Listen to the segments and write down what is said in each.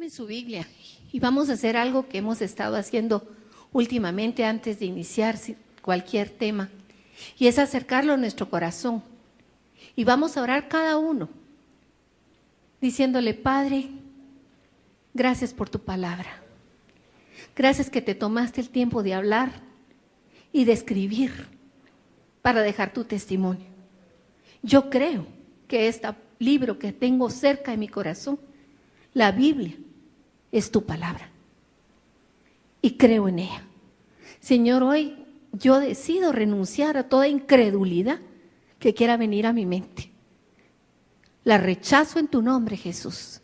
Tomen su Biblia y vamos a hacer algo que hemos estado haciendo últimamente antes de iniciar cualquier tema, y es acercarlo a nuestro corazón. Y vamos a orar cada uno, diciéndole: Padre, gracias por tu palabra. Gracias que te tomaste el tiempo de hablar y de escribir para dejar tu testimonio. Yo creo que este libro que tengo cerca de mi corazón, la Biblia, es tu palabra. Y creo en ella. Señor, hoy yo decido renunciar a toda incredulidad que quiera venir a mi mente. La rechazo en tu nombre, Jesús.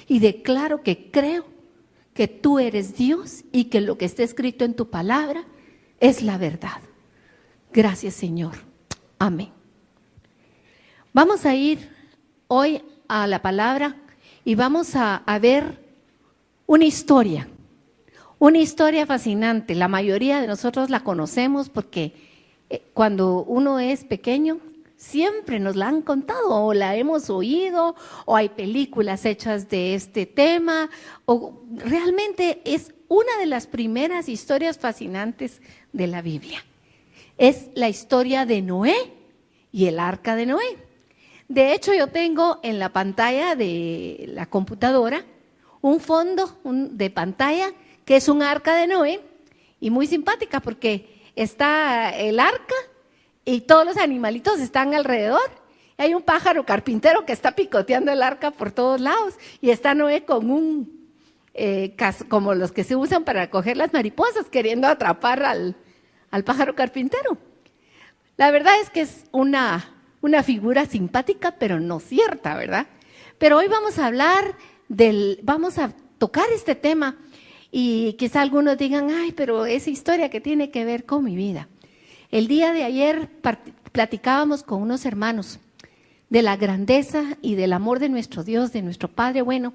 Y declaro que creo que tú eres Dios y que lo que está escrito en tu palabra es la verdad. Gracias, Señor. Amén. Vamos a ir hoy a la palabra y vamos a ver una historia fascinante. La mayoría de nosotros la conocemos porque cuando uno es pequeño siempre nos la han contado o la hemos oído, o hay películas hechas de este tema, o realmente es una de las primeras historias fascinantes de la Biblia. Es la historia de Noé y el arca de Noé. De hecho, yo tengo en la pantalla de la computadora un fondo de pantalla que es un arca de Noé, y muy simpática porque está el arca y todos los animalitos están alrededor. Hay un pájaro carpintero que está picoteando el arca por todos lados, y está Noé con un como los que se usan para coger las mariposas, queriendo atrapar al pájaro carpintero. La verdad es que es una figura simpática, pero no cierta, ¿verdad? Pero hoy vamos a vamos a tocar este tema, y quizá algunos digan: ay, pero esa historia que tiene que ver con mi vida. El día de ayer platicábamos con unos hermanos de la grandeza y del amor de nuestro Dios, de nuestro Padre bueno,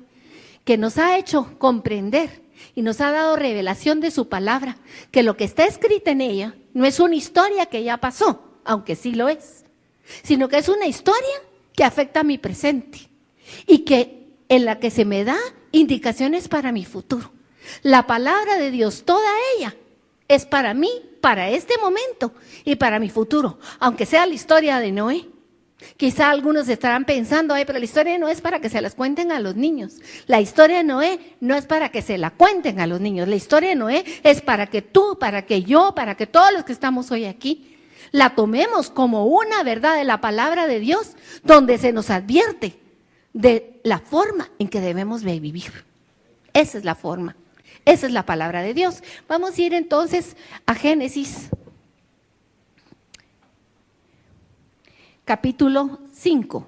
que nos ha hecho comprender y nos ha dado revelación de su palabra, que lo que está escrito en ella no es una historia que ya pasó, aunque sí lo es, sino que es una historia que afecta a mi presente y que en la que se me da indicaciones para mi futuro. La palabra de Dios, toda ella, es para mí, para este momento y para mi futuro, aunque sea la historia de Noé. Quizá algunos estarán pensando: ay, pero la historia de Noé es para que se las cuenten a los niños. La historia de Noé no es para que se la cuenten a los niños. La historia de Noé es para que tú, para que yo, para que todos los que estamos hoy aquí la tomemos como una verdad de la palabra de Dios, donde se nos advierte de la forma en que debemos vivir. Esa es la forma, esa es la palabra de Dios. Vamos a ir entonces a Génesis, capítulo 5.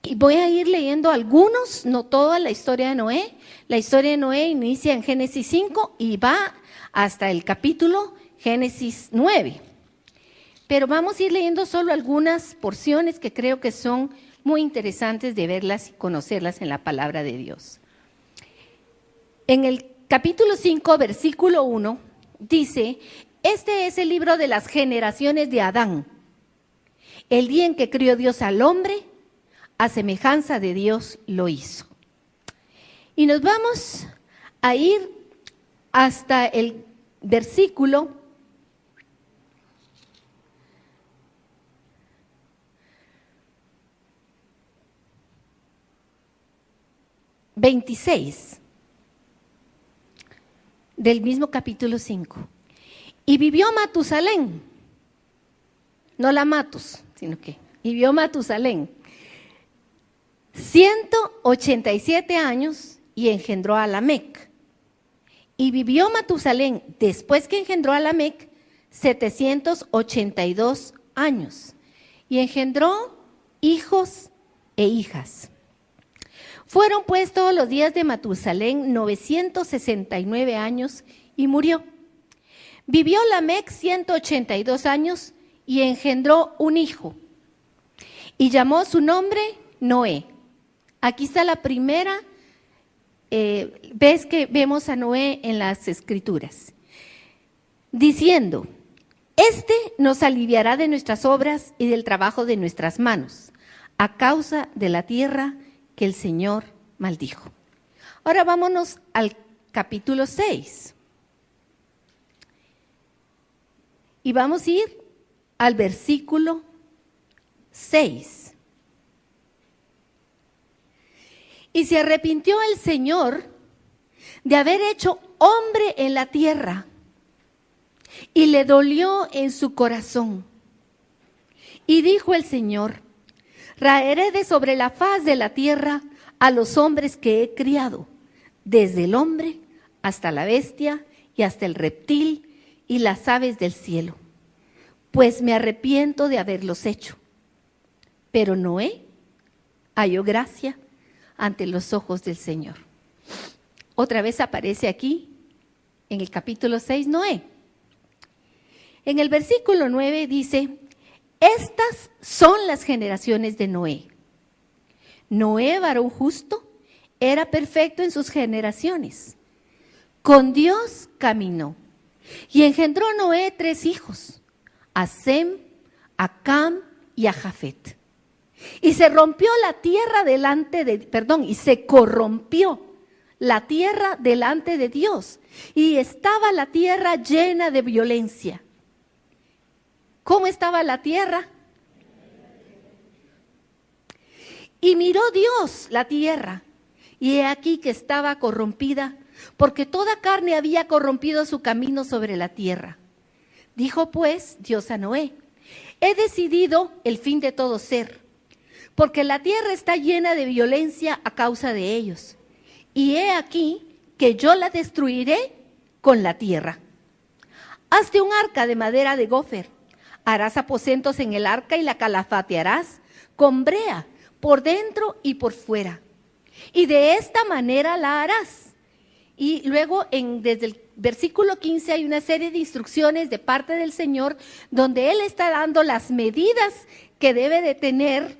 Y voy a ir leyendo algunos, no toda la historia de Noé. La historia de Noé inicia en Génesis 5 y va hasta el capítulo Génesis 9. Pero vamos a ir leyendo solo algunas porciones que creo que son muy interesantes de verlas y conocerlas en la palabra de Dios. En el capítulo 5, versículo 1, dice: este es el libro de las generaciones de Adán, el día en que crió Dios al hombre, a semejanza de Dios lo hizo. Y nos vamos a ir hasta el versículo 26 del mismo capítulo 5. Y vivió Matusalén, no la Matus, sino que vivió Matusalén 187 años y engendró a Lamec. Y vivió Matusalén, después que engendró a Lamec, 782 años y engendró hijos e hijas. Fueron pues todos los días de Matusalén 969 años y murió. Vivió Lamec 182 años y engendró un hijo y llamó su nombre Noé. Aquí está la primera vez que vemos a Noé en las Escrituras, diciendo: este nos aliviará de nuestras obras y del trabajo de nuestras manos, a causa de la tierra que el Señor maldijo. Ahora vámonos al capítulo 6. Y vamos a ir al versículo 6. Y se arrepintió el Señor de haber hecho hombre en la tierra, y le dolió en su corazón. Y dijo el Señor: raeré de sobre la faz de la tierra a los hombres que he criado, desde el hombre hasta la bestia y hasta el reptil y las aves del cielo, pues me arrepiento de haberlos hecho. Pero Noé halló gracia ante los ojos del Señor. Otra vez aparece aquí en el capítulo 6 Noé. En el versículo 9 dice: estas son las generaciones de Noé. Noé, varón justo, era perfecto en sus generaciones. Con Dios caminó y engendró Noé 3 hijos, a Sem, a Cam y a Jafet. Y se rompió la tierra y se corrompió la tierra delante de Dios, y estaba la tierra llena de violencia. ¿Cómo estaba la tierra? Y miró Dios la tierra, y he aquí que estaba corrompida, porque toda carne había corrompido su camino sobre la tierra. Dijo pues Dios a Noé: he decidido el fin de todo ser, porque la tierra está llena de violencia a causa de ellos. Y he aquí que yo la destruiré con la tierra. Hazte un arca de madera de gofer. Harás aposentos en el arca y la calafatearás con brea por dentro y por fuera. Y de esta manera la harás. Y luego desde el versículo 15 hay una serie de instrucciones de parte del Señor donde Él está dando las medidas que debe de tener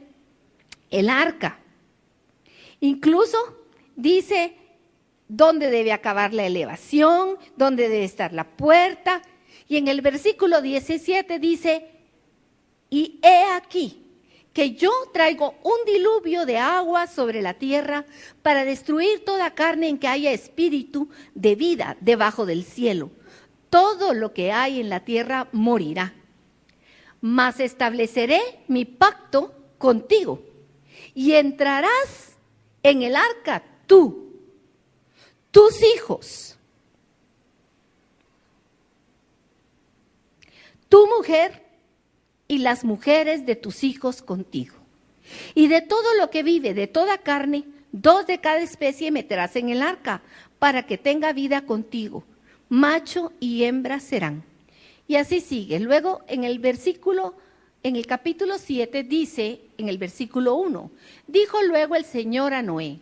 el arca. Incluso dice dónde debe acabar la elevación, dónde debe estar la puerta. Y en el versículo 17 dice: y he aquí que yo traigo un diluvio de agua sobre la tierra para destruir toda carne en que haya espíritu de vida debajo del cielo. Todo lo que hay en la tierra morirá. Mas estableceré mi pacto contigo, y entrarás en el arca tú, tus hijos, tu mujer y las mujeres de tus hijos contigo. Y de todo lo que vive, de toda carne, 2 de cada especie meterás en el arca, para que tenga vida contigo. Macho y hembra serán. Y así sigue. Luego en el capítulo 7 dice, en el versículo 1, dijo luego el Señor a Noé: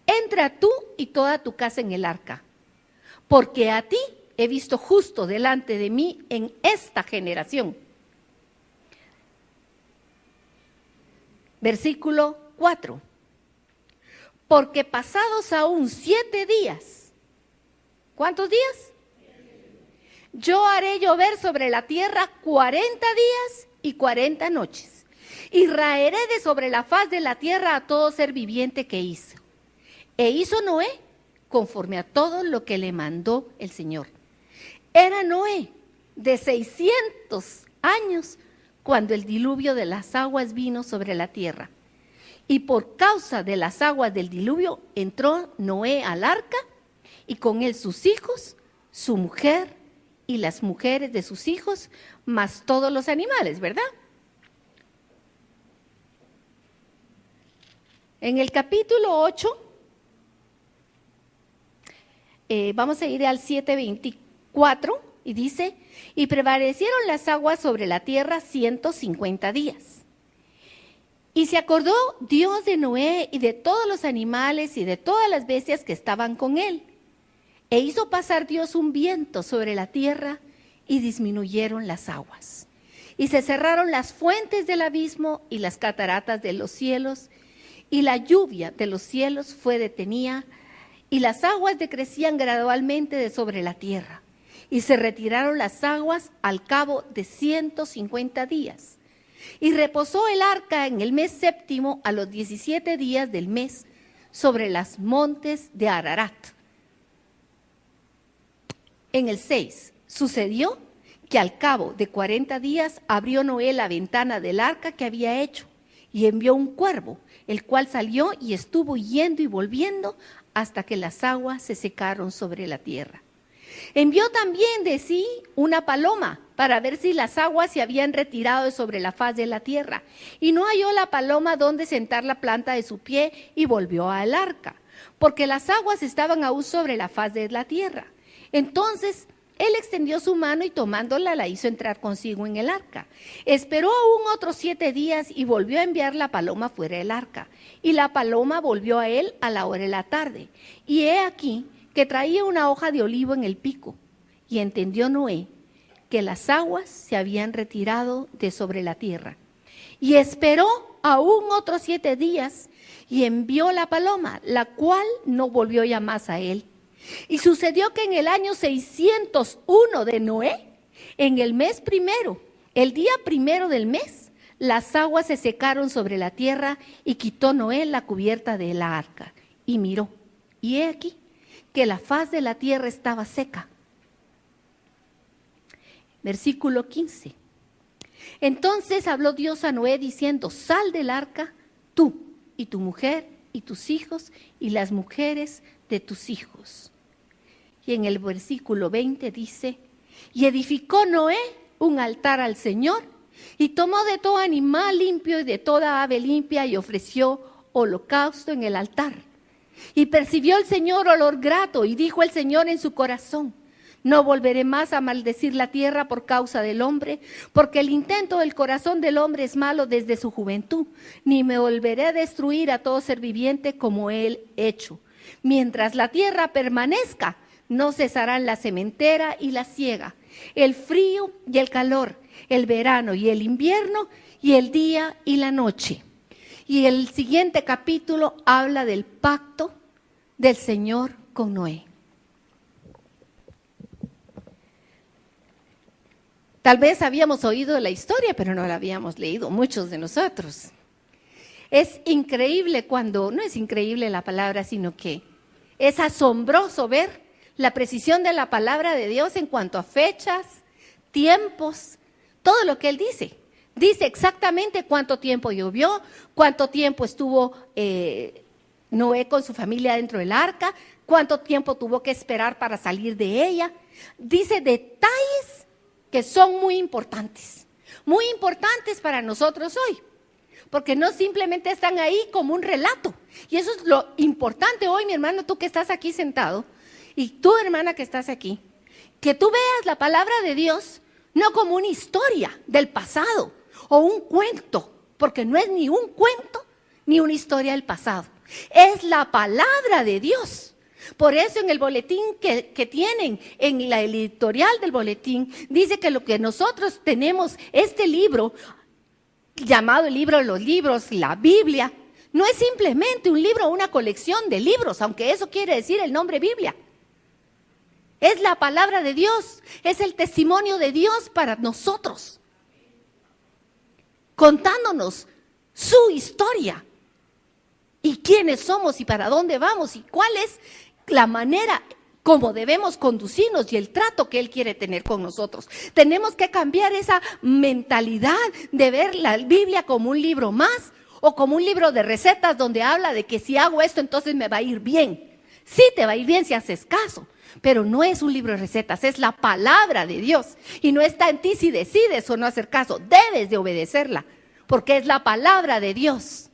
entra tú y toda tu casa en el arca, porque a ti he visto justo delante de mí en esta generación. Versículo 4. Porque pasados aún 7 días, ¿cuántos días? Yo haré llover sobre la tierra 40 días y 40 noches, y raeré de sobre la faz de la tierra a todo ser viviente que hizo. E hizo Noé conforme a todo lo que le mandó el Señor. Era Noé de 600 años cuando el diluvio de las aguas vino sobre la tierra. Y por causa de las aguas del diluvio entró Noé al arca, y con él sus hijos, su mujer y las mujeres de sus hijos, más todos los animales, ¿verdad? En el capítulo 8, vamos a ir al 7:24, y dice: y prevalecieron las aguas sobre la tierra 150 días. Y se acordó Dios de Noé y de todos los animales y de todas las bestias que estaban con él. E hizo pasar Dios un viento sobre la tierra, y disminuyeron las aguas. Y se cerraron las fuentes del abismo y las cataratas de los cielos, y la lluvia de los cielos fue detenida, y las aguas decrecían gradualmente de sobre la tierra. Y se retiraron las aguas al cabo de 150 días. Y reposó el arca en el mes séptimo a los 17 días del mes sobre los montes de Ararat. En el 6, sucedió que al cabo de 40 días abrió Noé la ventana del arca que había hecho y envió un cuervo, el cual salió y estuvo yendo y volviendo hasta que las aguas se secaron sobre la tierra. Envió también de sí una paloma para ver si las aguas se habían retirado de sobre la faz de la tierra. Y no halló la paloma donde sentar la planta de su pie y volvió al arca, porque las aguas estaban aún sobre la faz de la tierra. Entonces él extendió su mano y tomándola la hizo entrar consigo en el arca. Esperó aún otros 7 días y volvió a enviar la paloma fuera del arca. Y la paloma volvió a él a la hora de la tarde. Y he aquí que traía una hoja de olivo en el pico. Y entendió Noé que las aguas se habían retirado de sobre la tierra. Y esperó aún otros 7 días y envió la paloma, la cual no volvió ya más a él. Y sucedió que en el año 601 de Noé, en el mes primero, el día primero del mes, las aguas se secaron sobre la tierra y quitó Noé la cubierta de la arca. Y miró, y he aquí que la faz de la tierra estaba seca. Versículo 15. Entonces habló Dios a Noé diciendo, sal del arca, tú y tu mujer y tus hijos y las mujeres de tus hijos. Y en el versículo 20 dice, y edificó Noé un altar al Señor, y tomó de todo animal limpio y de toda ave limpia, y ofreció holocausto en el altar. Y percibió el Señor olor grato, y dijo el Señor en su corazón, no volveré más a maldecir la tierra por causa del hombre, porque el intento del corazón del hombre es malo desde su juventud, ni me volveré a destruir a todo ser viviente como él hecho. Mientras la tierra permanezca, no cesarán la sementera y la siega, el frío y el calor, el verano y el invierno, y el día y la noche. Y el siguiente capítulo habla del pacto del Señor con Noé. Tal vez habíamos oído la historia, pero no la habíamos leído, muchos de nosotros. Es increíble no es increíble la palabra, sino que es asombroso ver la precisión de la palabra de Dios en cuanto a fechas, tiempos, todo lo que Él dice. Dice exactamente cuánto tiempo llovió, cuánto tiempo estuvo Noé con su familia dentro del arca, cuánto tiempo tuvo que esperar para salir de ella. Dice detalles que son muy importantes para nosotros hoy, porque no simplemente están ahí como un relato. Y eso es lo importante hoy, mi hermano, tú que estás aquí sentado, y tú, hermana, que estás aquí, que tú veas la palabra de Dios no como una historia del pasado o un cuento, porque no es ni un cuento ni una historia del pasado. Es la palabra de Dios. Por eso en el boletín que tienen, en la editorial del boletín, dice que lo que nosotros tenemos, este libro, llamado el libro de los libros, la Biblia, no es simplemente un libro o una colección de libros, aunque eso quiere decir el nombre Biblia. Es la palabra de Dios, es el testimonio de Dios para nosotros, contándonos su historia y quiénes somos y para dónde vamos y cuál es la manera como debemos conducirnos y el trato que Él quiere tener con nosotros. Tenemos que cambiar esa mentalidad de ver la Biblia como un libro más o como un libro de recetas donde habla de que si hago esto entonces me va a ir bien. Sí, te va a ir bien si haces caso. Pero no es un libro de recetas, es la palabra de Dios. Y no está en ti si decides o no hacer caso. Debes de obedecerla, porque es la palabra de Dios,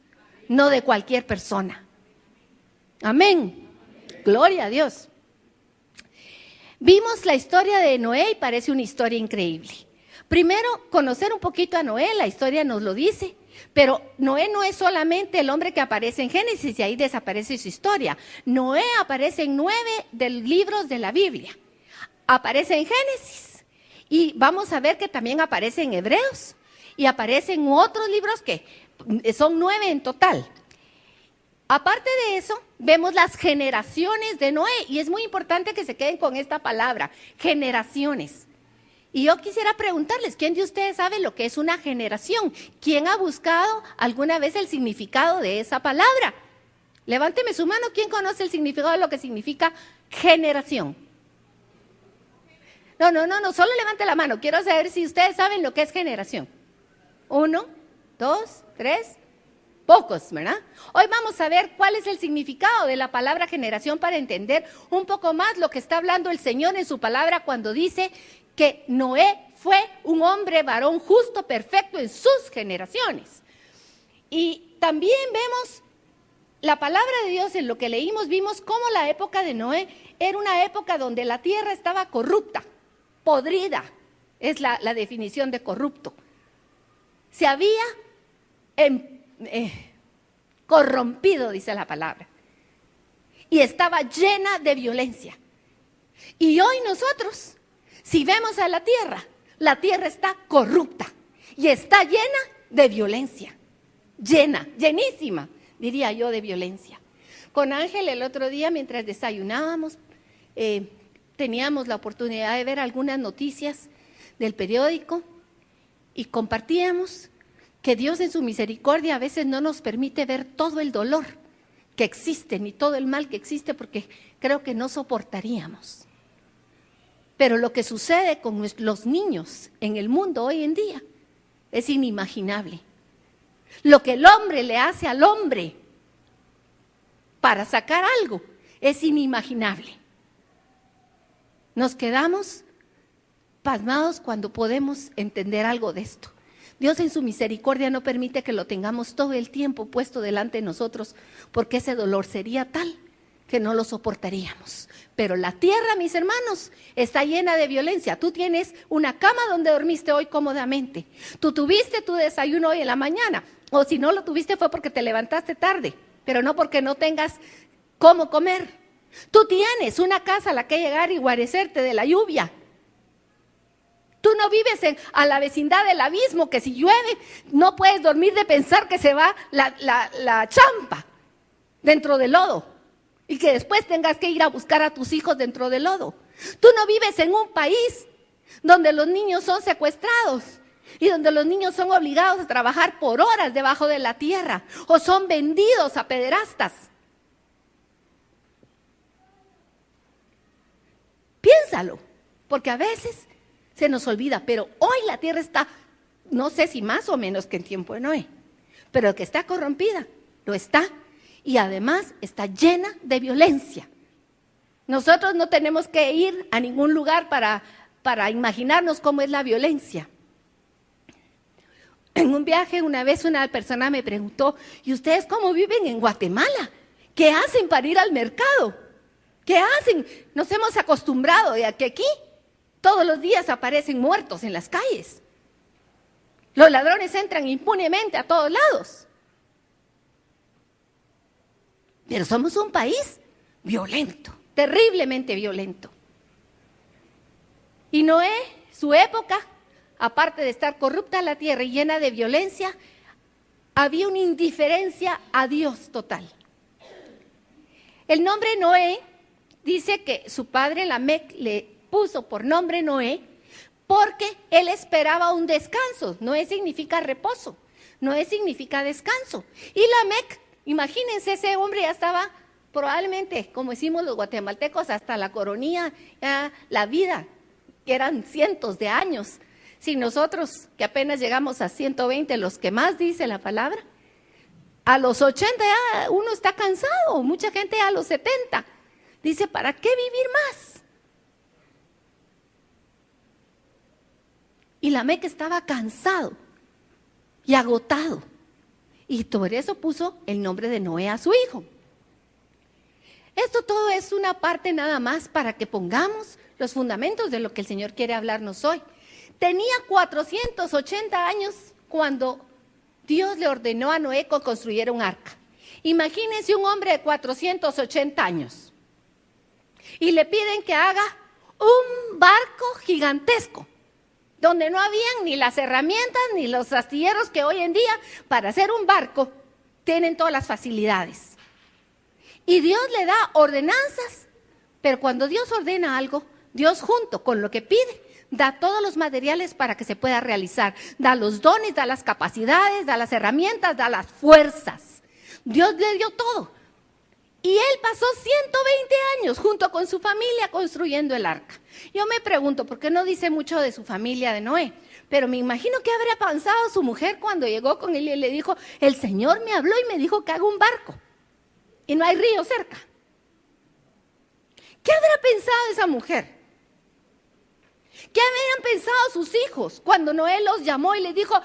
no de cualquier persona. Amén. Gloria a Dios. Vimos la historia de Noé y parece una historia increíble. Primero, conocer un poquito a Noé, la historia nos lo dice. Pero Noé no es solamente el hombre que aparece en Génesis y ahí desaparece su historia. Noé aparece en 9 libros de la Biblia. Aparece en Génesis y vamos a ver que también aparece en Hebreos y aparece en otros libros que son 9 en total. Aparte de eso, vemos las generaciones de Noé y es muy importante que se queden con esta palabra, generaciones. Y yo quisiera preguntarles, ¿quién de ustedes sabe lo que es una generación? ¿Quién ha buscado alguna vez el significado de esa palabra? Levánteme su mano, ¿quién conoce el significado de lo que significa generación? No, solo levante la mano. Quiero saber si ustedes saben lo que es generación. 1, 2, 3, pocos, ¿verdad? Hoy vamos a ver cuál es el significado de la palabra generación para entender un poco más lo que está hablando el Señor en su palabra cuando dice que Noé fue un hombre varón justo, perfecto en sus generaciones. Y también vemos la palabra de Dios, en lo que leímos, vimos cómo la época de Noé era una época donde la tierra estaba corrupta, podrida, es la definición de corrupto. Se había corrompido, dice la palabra, y estaba llena de violencia. Y hoy nosotros, si vemos a la tierra está corrupta y está llena de violencia, llenísima, diría yo, de violencia. Con Ángel el otro día, mientras desayunábamos, teníamos la oportunidad de ver algunas noticias del periódico y compartíamos que Dios en su misericordia a veces no nos permite ver todo el dolor que existe, ni todo el mal que existe, porque creo que no soportaríamos. Pero lo que sucede con los niños en el mundo hoy en día es inimaginable. Lo que el hombre le hace al hombre para sacar algo es inimaginable. Nos quedamos pasmados cuando podemos entender algo de esto. Dios en su misericordia no permite que lo tengamos todo el tiempo puesto delante de nosotros, porque ese dolor sería tal que no lo soportaríamos. Pero la tierra, mis hermanos, está llena de violencia. Tú tienes una cama donde dormiste hoy cómodamente. Tú tuviste tu desayuno hoy en la mañana. O si no lo tuviste fue porque te levantaste tarde, pero no porque no tengas cómo comer. Tú tienes una casa a la que llegar y guarecerte de la lluvia. Tú no vives a la vecindad del abismo, que si llueve no puedes dormir de pensar que se va la champa dentro del lodo y que después tengas que ir a buscar a tus hijos dentro del lodo. Tú no vives en un país donde los niños son secuestrados y donde los niños son obligados a trabajar por horas debajo de la tierra o son vendidos a pederastas. Piénsalo, porque a veces se nos olvida, pero hoy la tierra está, no sé si más o menos que en tiempo de Noé, pero que está corrompida, lo está, y además está llena de violencia. Nosotros no tenemos que ir a ningún lugar para imaginarnos cómo es la violencia. En un viaje una vez una persona me preguntó, ¿y ustedes cómo viven en Guatemala? ¿Qué hacen para ir al mercado? ¿Qué hacen? Nos hemos acostumbrado a que aquí todos los días aparecen muertos en las calles. Los ladrones entran impunemente a todos lados. Pero somos un país violento, terriblemente violento. Y Noé, su época, aparte de estar corrupta la tierra y llena de violencia, había una indiferencia a Dios total. El nombre Noé dice que su padre Lamec le puso por nombre Noé porque él esperaba un descanso. Noé significa reposo, Noé significa descanso. Y Lamec, imagínense, ese hombre ya estaba probablemente, como decimos los guatemaltecos, hasta la coronilla, ya la vida, que eran cientos de años. Si nosotros, que apenas llegamos a 120, los que más dice la palabra, a los 80 ya uno está cansado, mucha gente a los 70. Dice, ¿para qué vivir más? Y Lamec estaba cansado y agotado. Y por eso puso el nombre de Noé a su hijo. Esto todo es una parte nada más para que pongamos los fundamentos de lo que el Señor quiere hablarnos hoy. Tenía 480 años cuando Dios le ordenó a Noé que construyera un arca. Imagínense un hombre de 480 años y le piden que haga un barco gigantesco, donde no habían ni las herramientas ni los astilleros que hoy en día para hacer un barco tienen todas las facilidades. Y Dios le da ordenanzas, pero cuando Dios ordena algo, Dios junto con lo que pide, da todos los materiales para que se pueda realizar. Da los dones, da las capacidades, da las herramientas, da las fuerzas. Dios le dio todo. Y él pasó 120 años junto con su familia construyendo el arca. Yo me pregunto, ¿por qué no dice mucho de su familia de Noé? Pero me imagino que habría pensado su mujer cuando llegó con él y le dijo, el Señor me habló y me dijo que haga un barco. Y no hay río cerca. ¿Qué habrá pensado esa mujer? ¿Qué habrían pensado sus hijos cuando Noé los llamó y les dijo,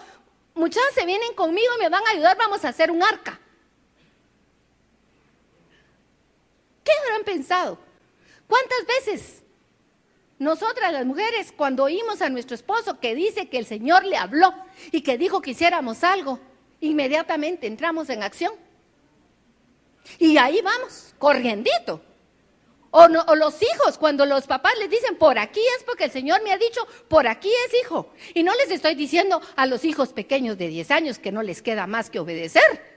muchachos, se vienen conmigo y me van a ayudar, vamos a hacer un arca? ¿Qué habrán pensado? ¿Cuántas veces nosotras las mujeres, cuando oímos a nuestro esposo que dice que el Señor le habló y que dijo que hiciéramos algo, inmediatamente entramos en acción? Y ahí vamos, corriendito. O los hijos, cuando los papás les dicen, por aquí es porque el Señor me ha dicho, por aquí es, hijo. Y no les estoy diciendo a los hijos pequeños de 10 años que no les queda más que obedecer.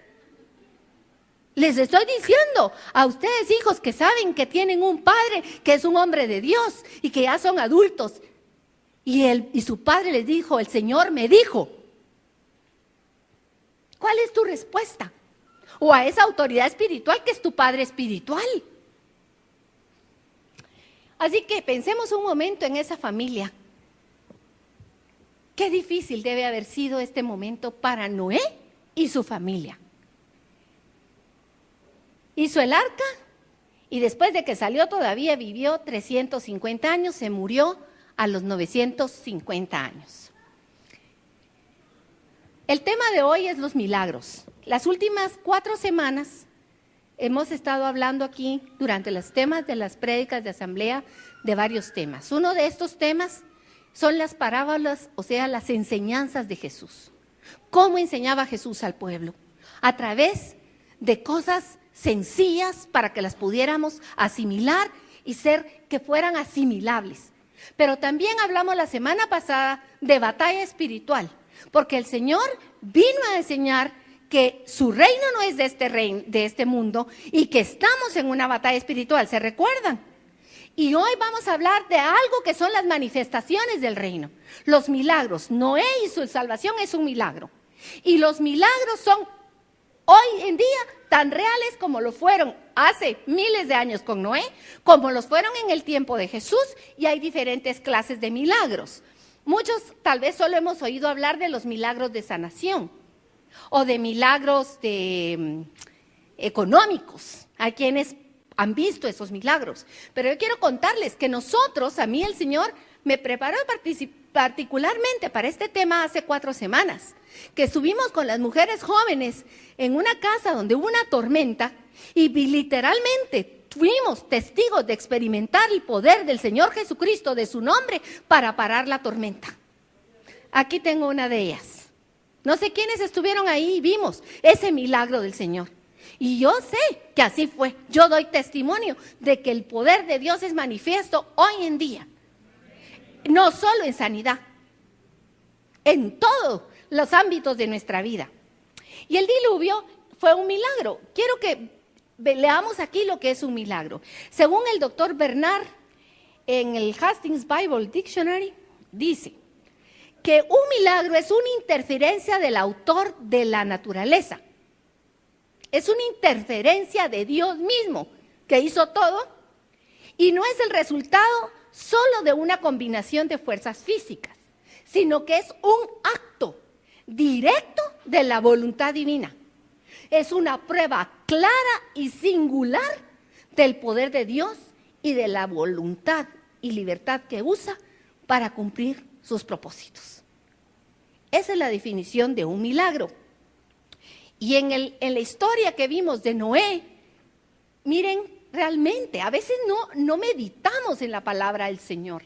Les estoy diciendo a ustedes, hijos, que saben que tienen un padre que es un hombre de Dios y que ya son adultos. Y su padre les dijo, el Señor me dijo. ¿Cuál es tu respuesta? O a esa autoridad espiritual que es tu padre espiritual. Así que pensemos un momento en esa familia. Qué difícil debe haber sido este momento para Noé y su familia. Hizo el arca y después de que salió todavía vivió 350 años, se murió a los 950 años. El tema de hoy es los milagros. Las últimas 4 semanas hemos estado hablando aquí durante los temas de las prédicas de asamblea de varios temas. Uno de estos temas son las parábolas, o sea, las enseñanzas de Jesús. ¿Cómo enseñaba Jesús al pueblo? A través de cosas sencillas para que las pudiéramos asimilar y que fueran asimilables. Pero también hablamos la semana pasada de batalla espiritual, porque el Señor vino a enseñar que su reino no es de este mundo y que estamos en una batalla espiritual, ¿se recuerdan? Y hoy vamos a hablar de algo que son las manifestaciones del reino, los milagros. Noé y su salvación es un milagro. Y los milagros son hoy en día tan reales como lo fueron hace miles de años con Noé, como los fueron en el tiempo de Jesús, y hay diferentes clases de milagros. Muchos tal vez solo hemos oído hablar de los milagros de sanación o de milagros económicos. Hay quienes han visto esos milagros, pero yo quiero contarles que a mí el Señor me preparó particularmente para este tema hace 4 semanas, que estuvimos con las mujeres jóvenes en una casa donde hubo una tormenta y literalmente fuimos testigos de experimentar el poder del Señor Jesucristo, de su nombre, para parar la tormenta. Aquí tengo una de ellas. No sé quiénes estuvieron ahí y vimos ese milagro del Señor. Y yo sé que así fue. Yo doy testimonio de que el poder de Dios es manifiesto hoy en día. No solo en sanidad, en todos los ámbitos de nuestra vida. Y el diluvio fue un milagro. Quiero que leamos aquí lo que es un milagro. Según el doctor Bernard, en el Hastings Bible Dictionary, dice que un milagro es una interferencia del autor de la naturaleza. Es una interferencia de Dios mismo, que hizo todo, y no es el resultado solo de una combinación de fuerzas físicas, sino que es un acto directo de la voluntad divina. Es una prueba clara y singular del poder de Dios y de la voluntad y libertad que usa para cumplir sus propósitos. Esa es la definición de un milagro. Y en la historia que vimos de Noé, miren, realmente a veces no meditamos en la palabra del Señor.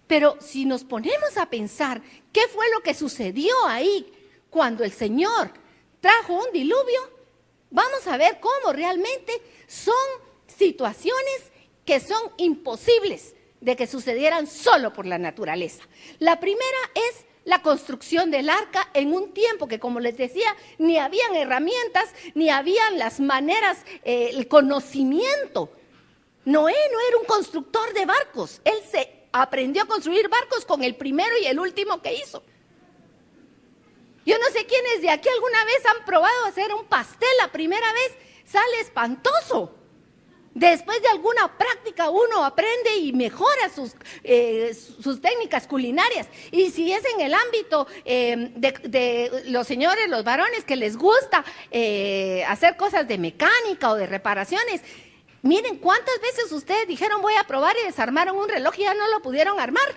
Pero si nos ponemos a pensar qué fue lo que sucedió ahí cuando el Señor trajo un diluvio, vamos a ver cómo realmente son situaciones que son imposibles de que sucedieran solo por la naturaleza. La primera es la construcción del arca en un tiempo que, como les decía, ni habían herramientas, ni habían las maneras, el conocimiento. Noé no era un constructor de barcos, él se aprendió a construir barcos con el primero y el último que hizo. Yo no sé quiénes de aquí alguna vez han probado hacer un pastel la primera vez, sale espantoso. Después de alguna práctica uno aprende y mejora sus técnicas culinarias. Y si es en el ámbito de los señores, los varones que les gusta hacer cosas de mecánica o de reparaciones, miren cuántas veces ustedes dijeron voy a probar y desarmaron un reloj y ya no lo pudieron armar.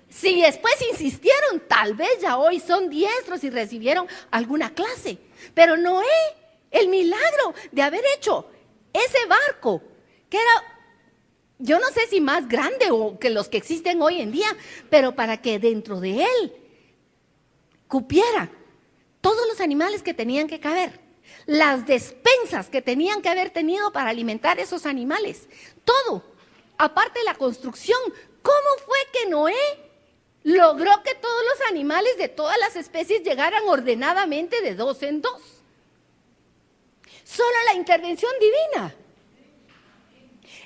Si después insistieron, tal vez ya hoy son diestros y recibieron alguna clase. Pero Noé, el milagro de haber hecho ese barco, que era, yo no sé si más grande o que los que existen hoy en día, pero para que dentro de él cupiera todos los animales que tenían que caber, las despensas que tenían que haber tenido para alimentar esos animales, todo, aparte de la construcción. ¿Cómo fue que Noé logró que todos los animales de todas las especies llegaran ordenadamente de 2 en 2? Solo la intervención divina.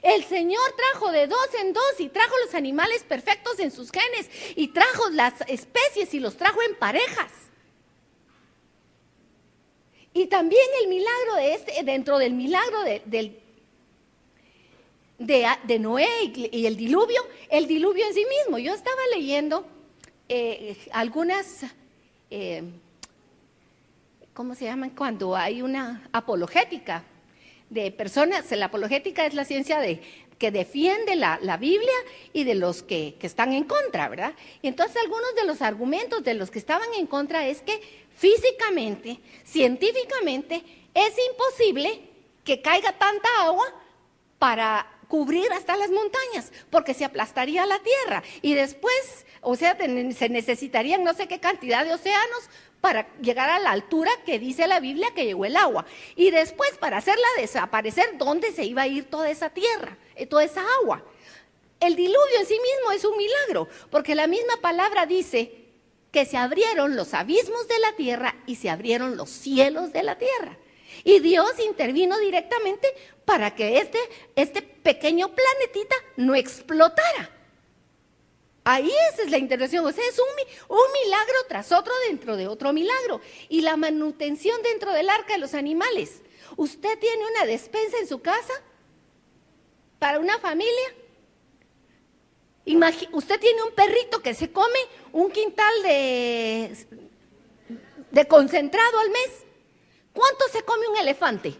El Señor trajo de 2 en 2 y trajo los animales perfectos en sus genes y trajo las especies y los trajo en parejas. Y también el milagro dentro del milagro de Noé y el diluvio en sí mismo. Yo estaba leyendo algunas, ¿cómo se llaman? Cuando hay una apologética de personas, la apologética es la ciencia que defiende la Biblia y de los que están en contra, ¿verdad? Y entonces algunos de los argumentos de los que estaban en contra es que físicamente, científicamente, es imposible que caiga tanta agua para cubrir hasta las montañas, porque se aplastaría la tierra y después, o sea, se necesitarían no sé qué cantidad de océanos para llegar a la altura que dice la Biblia que llegó el agua. Y después, para hacerla desaparecer, ¿dónde se iba a ir toda esa tierra, toda esa agua? El diluvio en sí mismo es un milagro, porque la misma palabra dice que se abrieron los abismos de la tierra y se abrieron los cielos de la tierra. Y Dios intervino directamente para que este pequeño planetita no explotara. Ahí esa es la intervención, o sea, es un milagro tras otro dentro de otro milagro. Y la manutención dentro del arca de los animales. ¿Usted tiene una despensa en su casa para una familia? Usted tiene un perrito que se come un quintal de concentrado al mes. ¿Cuánto se come un elefante?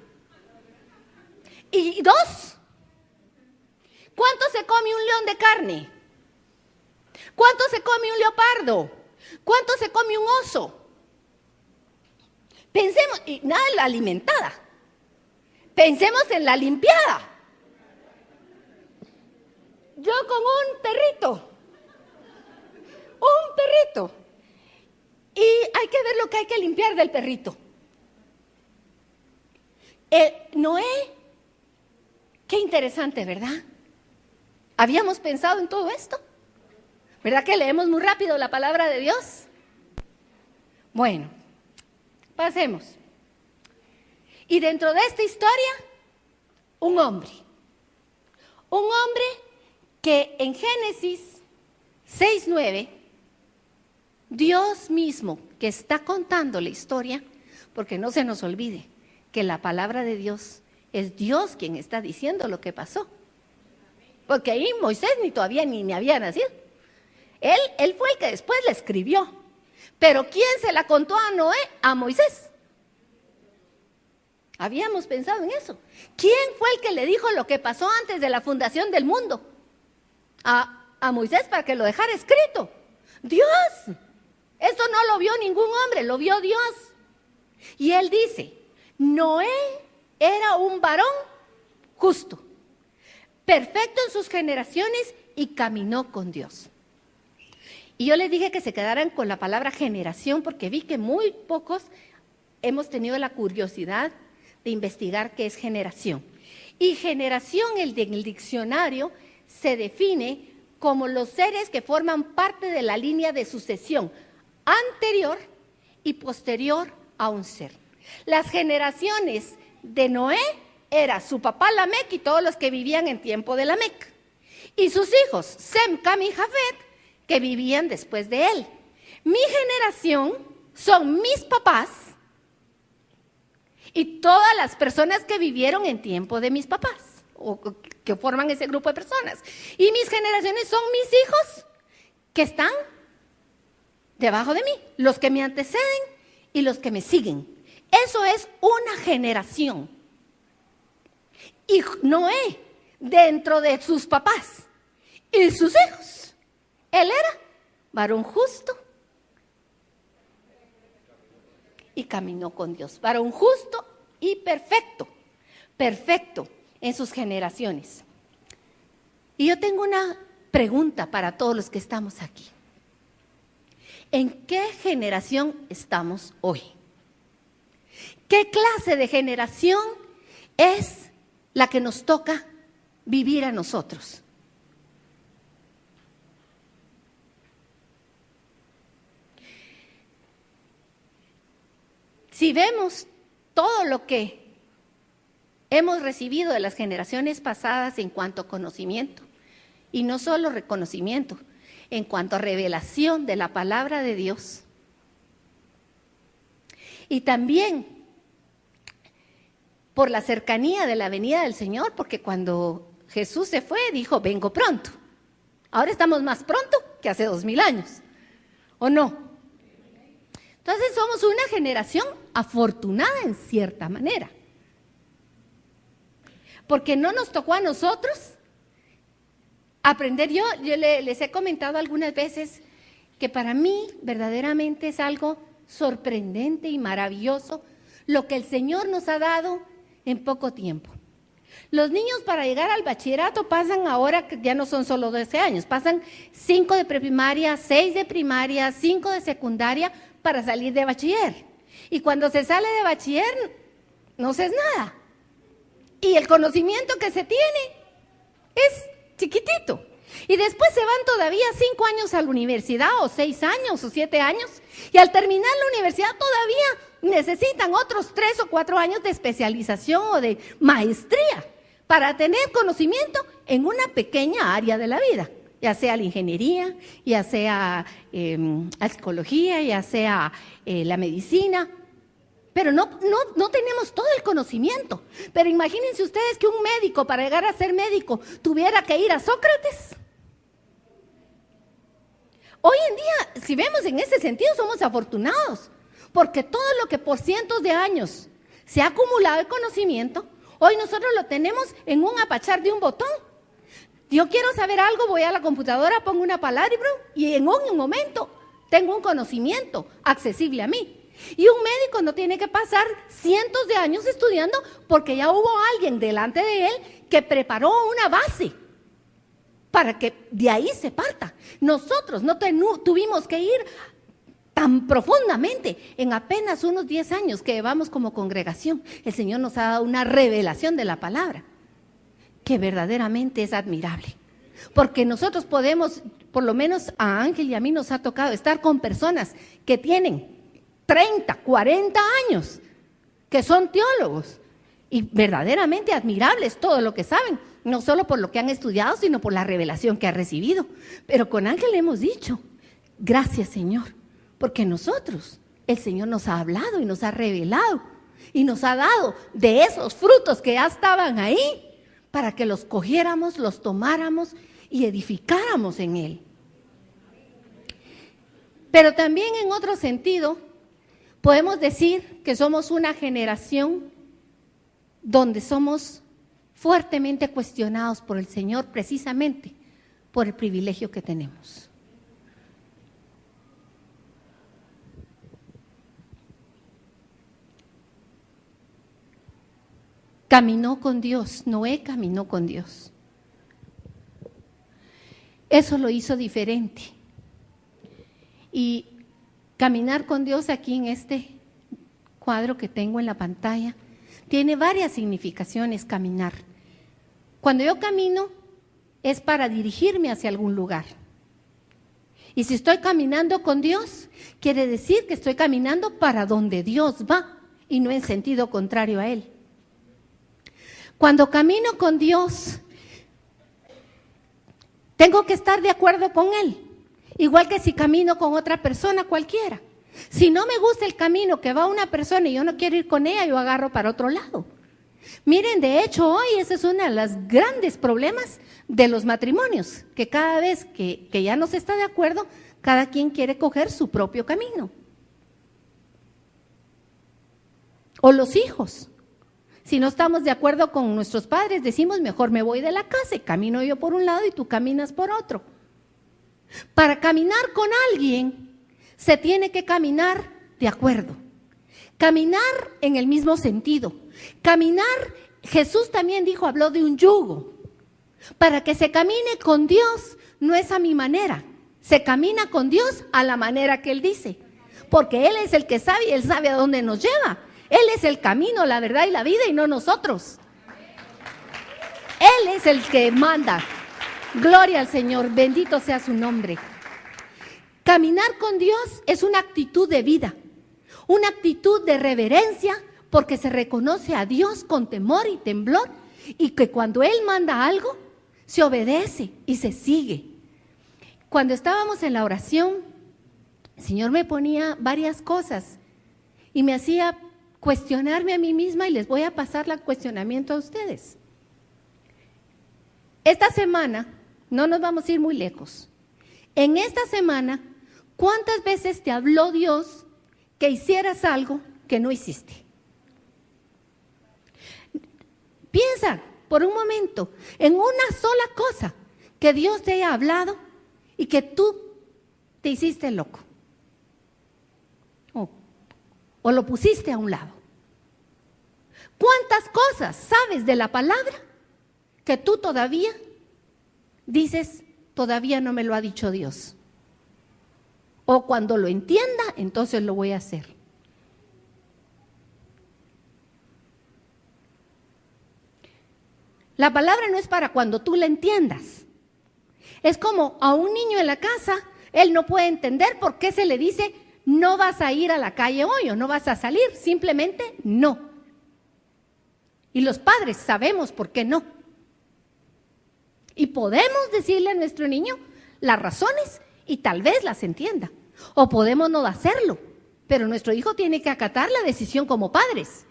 ¿Y 2? ¿Cuánto se come un león de carne? ¿Cuánto se come un leopardo? ¿Cuánto se come un oso? Pensemos, y nada en la alimentada. Pensemos en la limpiada. Yo con un perrito. Y hay que ver lo que hay que limpiar del perrito. Noé, qué interesante, ¿verdad? ¿Habíamos pensado en todo esto? ¿Verdad que leemos muy rápido la palabra de Dios? Bueno, pasemos. Y dentro de esta historia, un hombre que en Génesis 6:9, Dios mismo que está contando la historia, porque no se nos olvide que la palabra de Dios es Dios quien está diciendo lo que pasó. Porque ahí Moisés todavía ni había nacido. Él fue el que después la escribió. Pero ¿quién se la contó a Noé? A Moisés. Habíamos pensado en eso. ¿Quién fue el que le dijo lo que pasó antes de la fundación del mundo? A Moisés para que lo dejara escrito. Dios. Esto no lo vio ningún hombre, lo vio Dios. Y él dice, Noé era un varón justo, perfecto en sus generaciones y caminó con Dios. Y yo les dije que se quedaran con la palabra generación porque vi que muy pocos hemos tenido la curiosidad de investigar qué es generación. Y generación en el diccionario se define como los seres que forman parte de la línea de sucesión anterior y posterior a un ser. Las generaciones de Noé era su papá Lamec y todos los que vivían en tiempo de Lamec. y sus hijos, Sem, Cam y Jafet, que vivían después de él. Mi generación son mis papás y todas las personas que vivieron en tiempo de mis papás, o que forman ese grupo de personas. Y mis generaciones son mis hijos que están debajo de mí, los que me anteceden y los que me siguen. Eso es una generación. Y Noé, dentro de sus papás y sus hijos, él era varón justo y caminó con Dios. Varón justo y perfecto, perfecto en sus generaciones. Y yo tengo una pregunta para todos los que estamos aquí. ¿En qué generación estamos hoy? ¿Qué clase de generación es la que nos toca vivir a nosotros? Si vemos todo lo que hemos recibido de las generaciones pasadas en cuanto a conocimiento, y no solo reconocimiento, en cuanto a revelación de la palabra de Dios, y también por la cercanía de la venida del Señor, porque cuando Jesús se fue, dijo, vengo pronto. Ahora estamos más pronto que hace 2000 años, ¿o no? Entonces somos una generación afortunada en cierta manera, porque no nos tocó a nosotros aprender. Yo les he comentado algunas veces que para mí verdaderamente es algo sorprendente y maravilloso lo que el Señor nos ha dado en poco tiempo. Los niños para llegar al bachillerato pasan ahora, que ya no son solo 12 años, pasan 5 de preprimaria, 6 de primaria, 5 de secundaria para salir de bachiller. Y cuando se sale de bachiller no se es nada. Y el conocimiento que se tiene es chiquitito. Y después se van todavía 5 años a la universidad, o 6 años, o 7 años. Y al terminar la universidad todavía necesitan otros 3 o 4 años de especialización o de maestría para tener conocimiento en una pequeña área de la vida, ya sea la ingeniería, ya sea la psicología, ya sea la medicina. Pero no tenemos todo el conocimiento. Pero imagínense ustedes que un médico, para llegar a ser médico, tuviera que ir a Sócrates. Hoy en día, si vemos en ese sentido, somos afortunados, porque todo lo que por cientos de años se ha acumulado de conocimiento, hoy nosotros lo tenemos en un apachar de un botón. Yo quiero saber algo, voy a la computadora, pongo una palabra y en un momento tengo un conocimiento accesible a mí. Y un médico no tiene que pasar cientos de años estudiando, porque ya hubo alguien delante de él que preparó una base para que de ahí se parta. Nosotros no tuvimos que ir tan profundamente. En apenas unos 10 años que llevamos como congregación, el Señor nos ha dado una revelación de la palabra que verdaderamente es admirable. Porque nosotros podemos, por lo menos a Ángel y a mí nos ha tocado estar con personas que tienen 30, 40 años, que son teólogos, y verdaderamente admirables todo lo que saben, no solo por lo que han estudiado, sino por la revelación que han recibido. Pero con Ángel hemos dicho, gracias Señor, porque nosotros, el Señor nos ha hablado y nos ha revelado, y nos ha dado de esos frutos que ya estaban ahí, para que los cogiéramos, los tomáramos y edificáramos en Él. Pero también en otro sentido, podemos decir que somos una generación donde somos fuertemente cuestionados por el Señor, precisamente por el privilegio que tenemos. Caminó con Dios, Noé caminó con Dios. Eso lo hizo diferente. Y caminar con Dios, aquí en este cuadro que tengo en la pantalla, tiene varias significaciones caminar. Cuando yo camino es para dirigirme hacia algún lugar. Y si estoy caminando con Dios, quiere decir que estoy caminando para donde Dios va y no en sentido contrario a Él. Cuando camino con Dios, Tengo que estar de acuerdo con él, igual que si camino con otra persona cualquiera. Si no me gusta el camino que va una persona y yo no quiero ir con ella, yo agarro para otro lado. Miren, de hecho hoy ese es uno de los grandes problemas de los matrimonios, que cada vez que ya no se está de acuerdo, cada quien quiere coger su propio camino. O los hijos. Si no estamos de acuerdo con nuestros padres, decimos mejor me voy de la casa y camino yo por un lado y tú caminas por otro. Para caminar con alguien se tiene que caminar de acuerdo, caminar en el mismo sentido. Caminar, Jesús también dijo, habló de un yugo. Para que se camine con Dios no es a mi manera, se camina con Dios a la manera que Él dice, porque Él es el que sabe y Él sabe a dónde nos lleva. Él es el camino, la verdad y la vida y no nosotros. Él es el que manda. Gloria al Señor, bendito sea su nombre. Caminar con Dios es una actitud de vida, una actitud de reverencia, porque se reconoce a Dios con temor y temblor, y que cuando Él manda algo, se obedece y se sigue. Cuando estábamos en la oración, el Señor me ponía varias cosas y me hacía cuestionarme a mí misma, y les voy a pasar el cuestionamiento a ustedes. Esta semana, no nos vamos a ir muy lejos, en esta semana, ¿cuántas veces te habló Dios que hicieras algo que no hiciste? Piensa por un momento en una sola cosa que Dios te haya hablado y que tú te hiciste loco. O lo pusiste a un lado. ¿Cuántas cosas sabes de la palabra que tú todavía dices, todavía no me lo ha dicho Dios? O cuando lo entienda, entonces lo voy a hacer. La palabra no es para cuando tú la entiendas. Es como a un niño en la casa, él no puede entender por qué se le dice, no vas a ir a la calle hoy o no vas a salir, simplemente no. Y los padres sabemos por qué no. Y podemos decirle a nuestro niño las razones y tal vez las entienda. O podemos no hacerlo, pero nuestro hijo tiene que acatar la decisión como padres,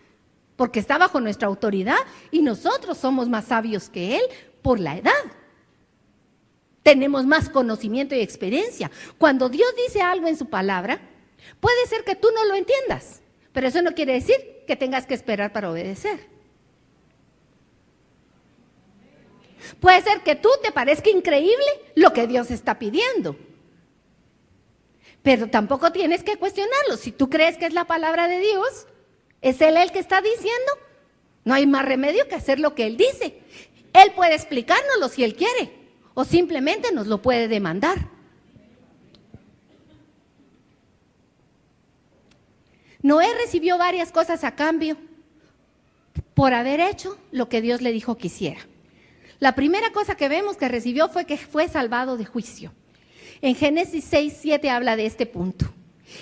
porque está bajo nuestra autoridad y nosotros somos más sabios que él por la edad. Tenemos más conocimiento y experiencia. Cuando Dios dice algo en su palabra, puede ser que tú no lo entiendas, pero eso no quiere decir que tengas que esperar para obedecer. Puede ser que tú te parezca increíble lo que Dios está pidiendo, pero tampoco tienes que cuestionarlo. Si tú crees que es la palabra de Dios, es Él el que está diciendo, no hay más remedio que hacer lo que Él dice. Él puede explicárnoslo si Él quiere, o simplemente nos lo puede demandar. Noé recibió varias cosas a cambio por haber hecho lo que Dios le dijo que hiciera. La primera cosa que vemos que recibió fue que fue salvado de juicio. En Génesis 6:7 habla de este punto.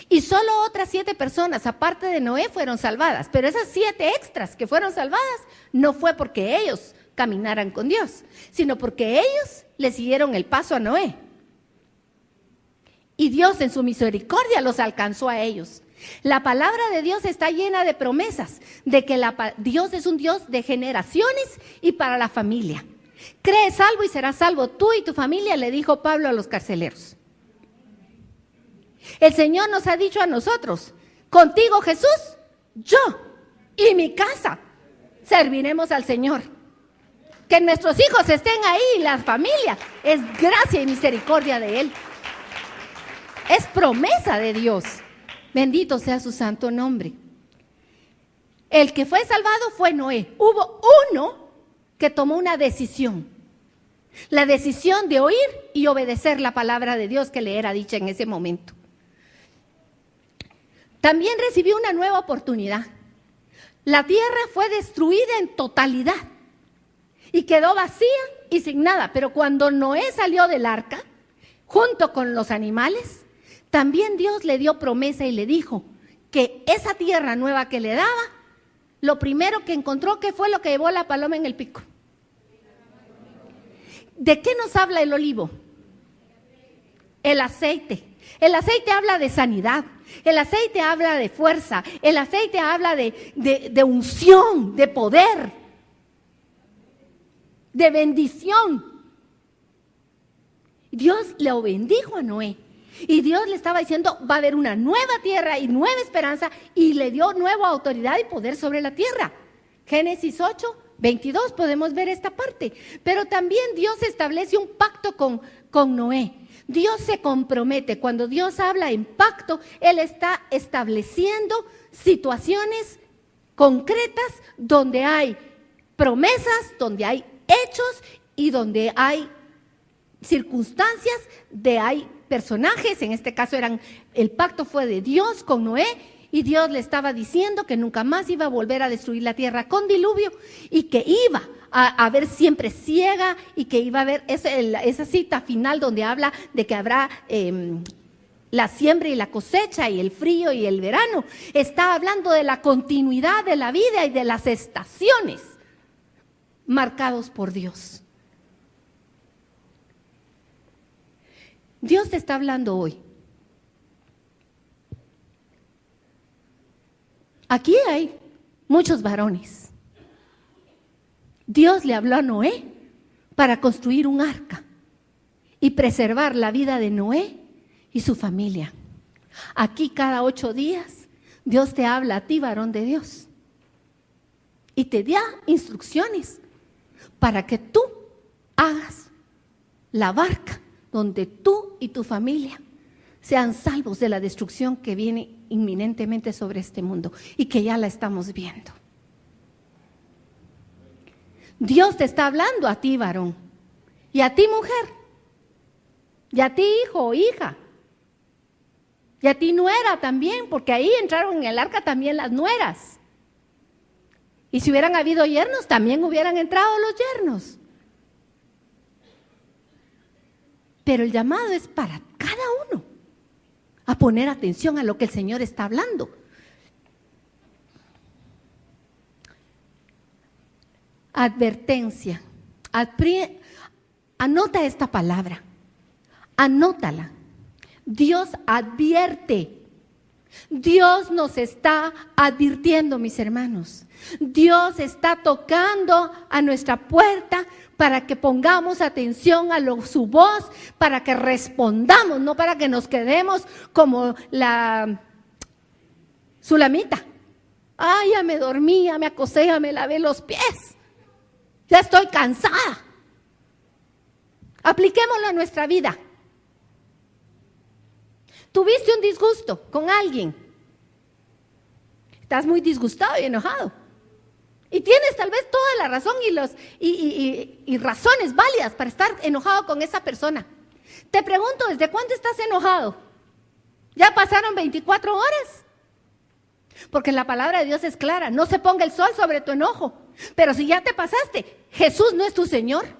Y solo otras 7 personas, aparte de Noé, fueron salvadas. Pero esas 7 extras que fueron salvadas no fue porque ellos caminaran con Dios, sino porque ellos le siguieron el paso a Noé. Y Dios en su misericordia los alcanzó a ellos. La palabra de Dios está llena de promesas, de que Dios es un Dios de generaciones y para la familia. Cree salvo y serás salvo tú y tu familia, le dijo Pablo a los carceleros. El Señor nos ha dicho a nosotros, contigo Jesús, yo y mi casa serviremos al Señor. Que nuestros hijos estén ahí, la familia, es gracia y misericordia de Él. Es promesa de Dios. Bendito sea su santo nombre. El que fue salvado fue Noé. Hubo uno que tomó una decisión. La decisión de oír y obedecer la palabra de Dios que le era dicha en ese momento. También recibió una nueva oportunidad. La tierra fue destruida en totalidad y quedó vacía y sin nada. Pero cuando Noé salió del arca, junto con los animales, también Dios le dio promesa y le dijo que esa tierra nueva que le daba, lo primero que encontró, ¿qué fue lo que llevó la paloma en el pico? ¿De qué nos habla el olivo? El aceite. El aceite habla de sanidad. El aceite habla de fuerza. El aceite habla de unción, de poder, de bendición. Dios le bendijo a Noé. Y Dios le estaba diciendo, va a haber una nueva tierra y nueva esperanza, y le dio nueva autoridad y poder sobre la tierra. Génesis 8:22 podemos ver esta parte. Pero también Dios establece un pacto con Noé. Dios se compromete. Cuando Dios habla en pacto, Él está estableciendo situaciones concretas donde hay promesas, donde hay hechos y donde hay circunstancias, hay personajes. En este caso el pacto fue de Dios con Noé, y Dios le estaba diciendo que nunca más iba a volver a destruir la tierra con diluvio, y que iba a haber siempre siega, y que iba a haber esa cita final donde habla de que habrá la siembra y la cosecha, y el frío y el verano. Está hablando de la continuidad de la vida y de las estaciones marcados por Dios. Dios te está hablando hoy. Aquí hay muchos varones. Dios le habló a Noé para construir un arca y preservar la vida de Noé y su familia. Aquí cada 8 días Dios te habla a ti, varón de Dios, y te da instrucciones para que tú hagas la barca donde tú y tu familia sean salvos de la destrucción que viene inminentemente sobre este mundo y que ya la estamos viendo. Dios te está hablando a ti, varón, y a ti, mujer, y a ti, hijo o hija, y a ti, nuera, también, porque ahí entraron en el arca también las nueras. Y si hubieran habido yernos, también hubieran entrado los yernos. Pero el llamado es para cada uno a poner atención a lo que el Señor está hablando. Advertencia. Anota esta palabra. Anótala. Dios advierte. Dios nos está advirtiendo, mis hermanos. Dios está tocando a nuestra puerta para que pongamos atención a su voz, para que respondamos, no para que nos quedemos como la Sulamita. Ay, ya me dormí, ya me acosté, ya me lavé los pies. Ya estoy cansada. Apliquémoslo a nuestra vida. Tuviste un disgusto con alguien. Estás muy disgustado y enojado. Y tienes tal vez toda la razón y razones válidas para estar enojado con esa persona. Te pregunto, ¿desde cuándo estás enojado? ¿Ya pasaron 24 horas? Porque la palabra de Dios es clara. No se ponga el sol sobre tu enojo. Pero si ya te pasaste, Jesús no es tu Señor.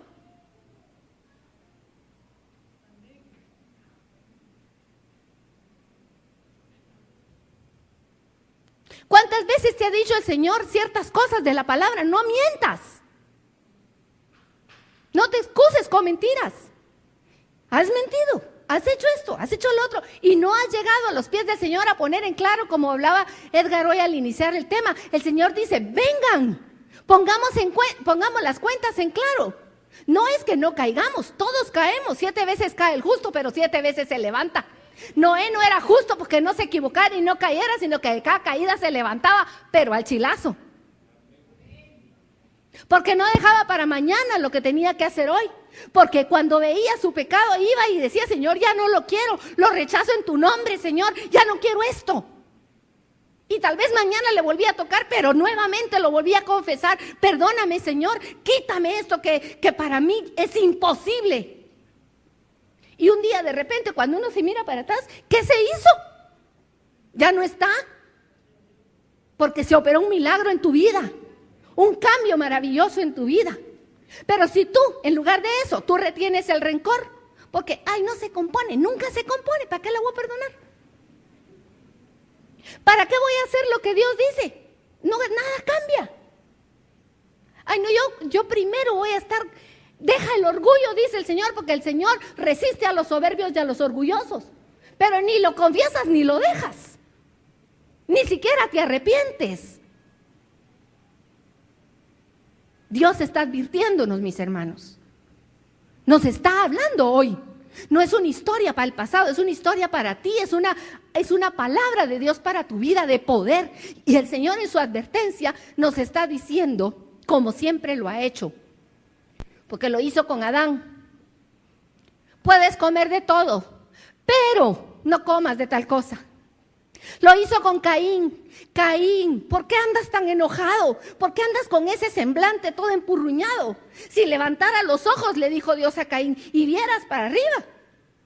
¿Cuántas veces te ha dicho el Señor ciertas cosas de la palabra? No mientas. No te excuses con mentiras. Has mentido, has hecho esto, has hecho lo otro, y no has llegado a los pies del Señor a poner en claro, como hablaba Edgar hoy al iniciar el tema. El Señor dice, vengan, pongamos las cuentas en claro. No es que no caigamos, todos caemos. 7 veces cae el justo, pero 7 veces se levanta. Noé no era justo porque no se equivocara y no cayera, sino que de cada caída se levantaba, pero al chilazo. Porque no dejaba para mañana lo que tenía que hacer hoy. Porque cuando veía su pecado iba y decía, Señor, ya no lo quiero, lo rechazo en tu nombre, Señor, ya no quiero esto. Y tal vez mañana le volvía a tocar, pero nuevamente lo volvía a confesar. Perdóname, Señor, quítame esto que para mí es imposible. Y un día de repente, cuando uno se mira para atrás, ¿qué se hizo? Ya no está. Porque se operó un milagro en tu vida. Un cambio maravilloso en tu vida. Pero si tú, en lugar de eso, tú retienes el rencor, porque, ay, no se compone, nunca se compone, ¿para qué le voy a perdonar? ¿Para qué voy a hacer lo que Dios dice? No, nada cambia. Ay, no, yo primero voy a estar Deja el orgullo, dice el Señor, porque el Señor resiste a los soberbios y a los orgullosos. Pero ni lo confiesas ni lo dejas. Ni siquiera te arrepientes. Dios está advirtiéndonos, mis hermanos. Nos está hablando hoy. No es una historia para el pasado, es una historia para ti, es una palabra de Dios para tu vida de poder. Y el Señor en su advertencia nos está diciendo, como siempre lo ha hecho, porque lo hizo con Adán. Puedes comer de todo, pero no comas de tal cosa. Lo hizo con Caín. Caín, ¿por qué andas tan enojado? ¿Por qué andas con ese semblante todo empurruñado? Si levantara los ojos, le dijo Dios a Caín, y vieras para arriba,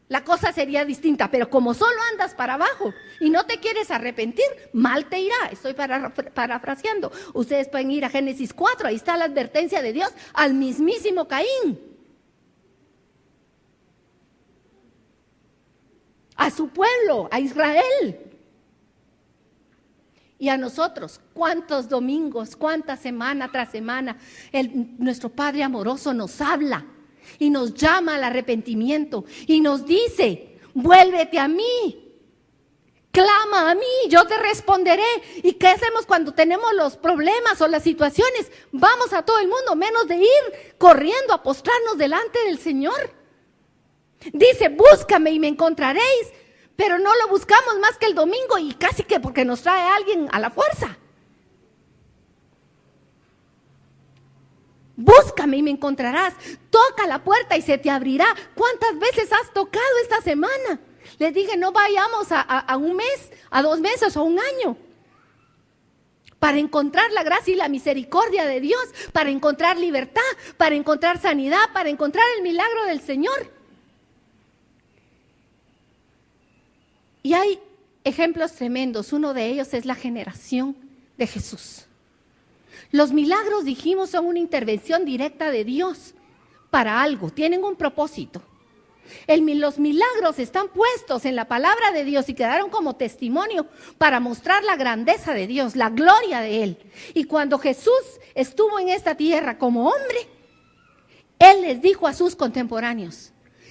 la cosa sería distinta. Pero como solo andas para abajo y no te quieres arrepentir, mal te irá. Estoy parafraseando. Ustedes pueden ir a Génesis 4, ahí está la advertencia de Dios al mismísimo Caín. A su pueblo, a Israel. Y a nosotros, cuántos domingos, cuánta semana tras semana, nuestro Padre amoroso nos habla y nos llama al arrepentimiento y nos dice, vuélvete a mí, clama a mí, yo te responderé. ¿Y qué hacemos cuando tenemos los problemas o las situaciones? Vamos a todo el mundo, menos de ir corriendo a postrarnos delante del Señor. Dice, búscame y me encontraréis. Pero no lo buscamos más que el domingo y casi que porque nos trae alguien a la fuerza. Búscame y me encontrarás. Toca la puerta y se te abrirá. ¿Cuántas veces has tocado esta semana? Les dije, no vayamos a un mes, a 2 meses o un año. Para encontrar la gracia y la misericordia de Dios, para encontrar libertad, para encontrar sanidad, para encontrar el milagro del Señor. Y hay ejemplos tremendos. Uno de ellos es la generación de Jesús. Los milagros, dijimos, son una intervención directa de Dios para algo, tienen un propósito. Los milagros están puestos en la palabra de Dios y quedaron como testimonio para mostrar la grandeza de Dios, la gloria de Él. Y cuando Jesús estuvo en esta tierra como hombre, Él les dijo a sus contemporáneos,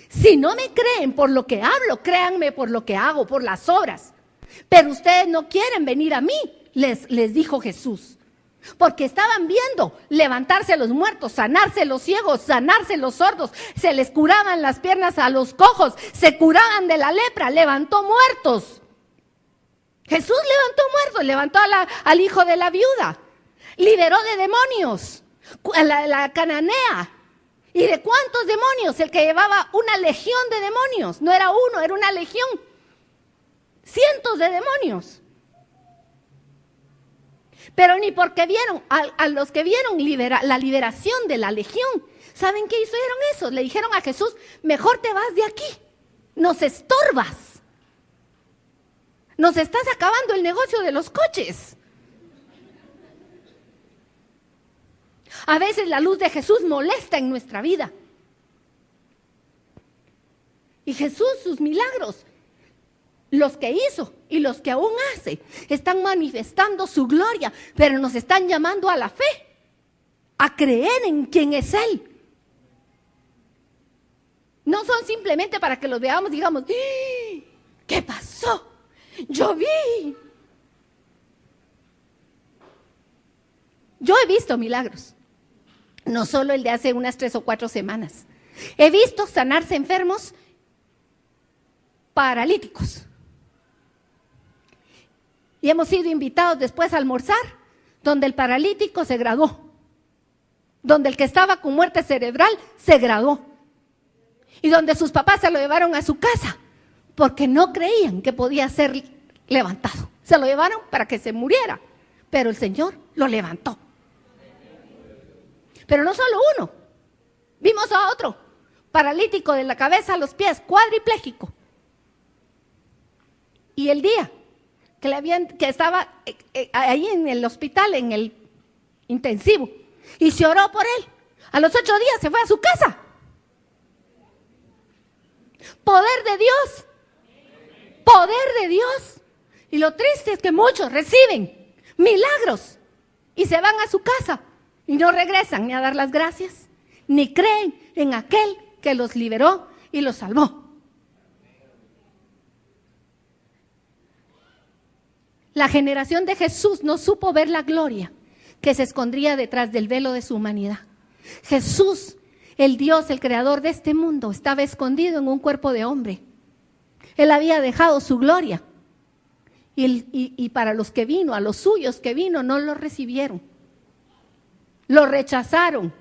si no me creen por lo que hablo, créanme por lo que hago, por las obras. Pero ustedes no quieren venir a mí, les dijo Jesús. Porque estaban viendo levantarse los muertos, sanarse los ciegos, sanarse los sordos. Se les curaban las piernas a los cojos, se curaban de la lepra, levantó muertos. Jesús levantó muertos, levantó al hijo de la viuda. Liberó de demonios, la cananea. ¿Y de cuántos demonios? El que llevaba una legión de demonios. No era uno, era una legión. Cientos de demonios. Pero ni porque vieron, a los que vieron la liberación de la legión, ¿saben qué hicieron eso? Le dijeron a Jesús, mejor te vas de aquí. Nos estorbas. Nos estás acabando el negocio de los coches. A veces la luz de Jesús molesta en nuestra vida. Y Jesús, sus milagros, los que hizo y los que aún hace, están manifestando su gloria, pero nos están llamando a la fe, a creer en quién es Él. No son simplemente para que los veamos y digamos, ¿qué pasó? Yo vi. Yo he visto milagros. No solo el de hace unas 3 o 4 semanas. He visto sanarse enfermos paralíticos. Y hemos sido invitados después a almorzar, donde el paralítico se graduó. Donde el que estaba con muerte cerebral se graduó. Y donde sus papás se lo llevaron a su casa, porque no creían que podía ser levantado. Se lo llevaron para que se muriera, pero el Señor lo levantó. Pero no solo uno, vimos a otro, paralítico de la cabeza a los pies, cuadripléjico. Y el día que estaba ahí en el hospital, en el intensivo, y se oró por él, a los 8 días se fue a su casa. Poder de Dios, poder de Dios. Y lo triste es que muchos reciben milagros y se van a su casa. Y no regresan ni a dar las gracias, ni creen en aquel que los liberó y los salvó. La generación de Jesús no supo ver la gloria que se escondía detrás del velo de su humanidad. Jesús, el Dios, el creador de este mundo, estaba escondido en un cuerpo de hombre. Él había dejado su gloria. Y para los que vino, a los suyos que vino, no lo recibieron. Lo rechazaron.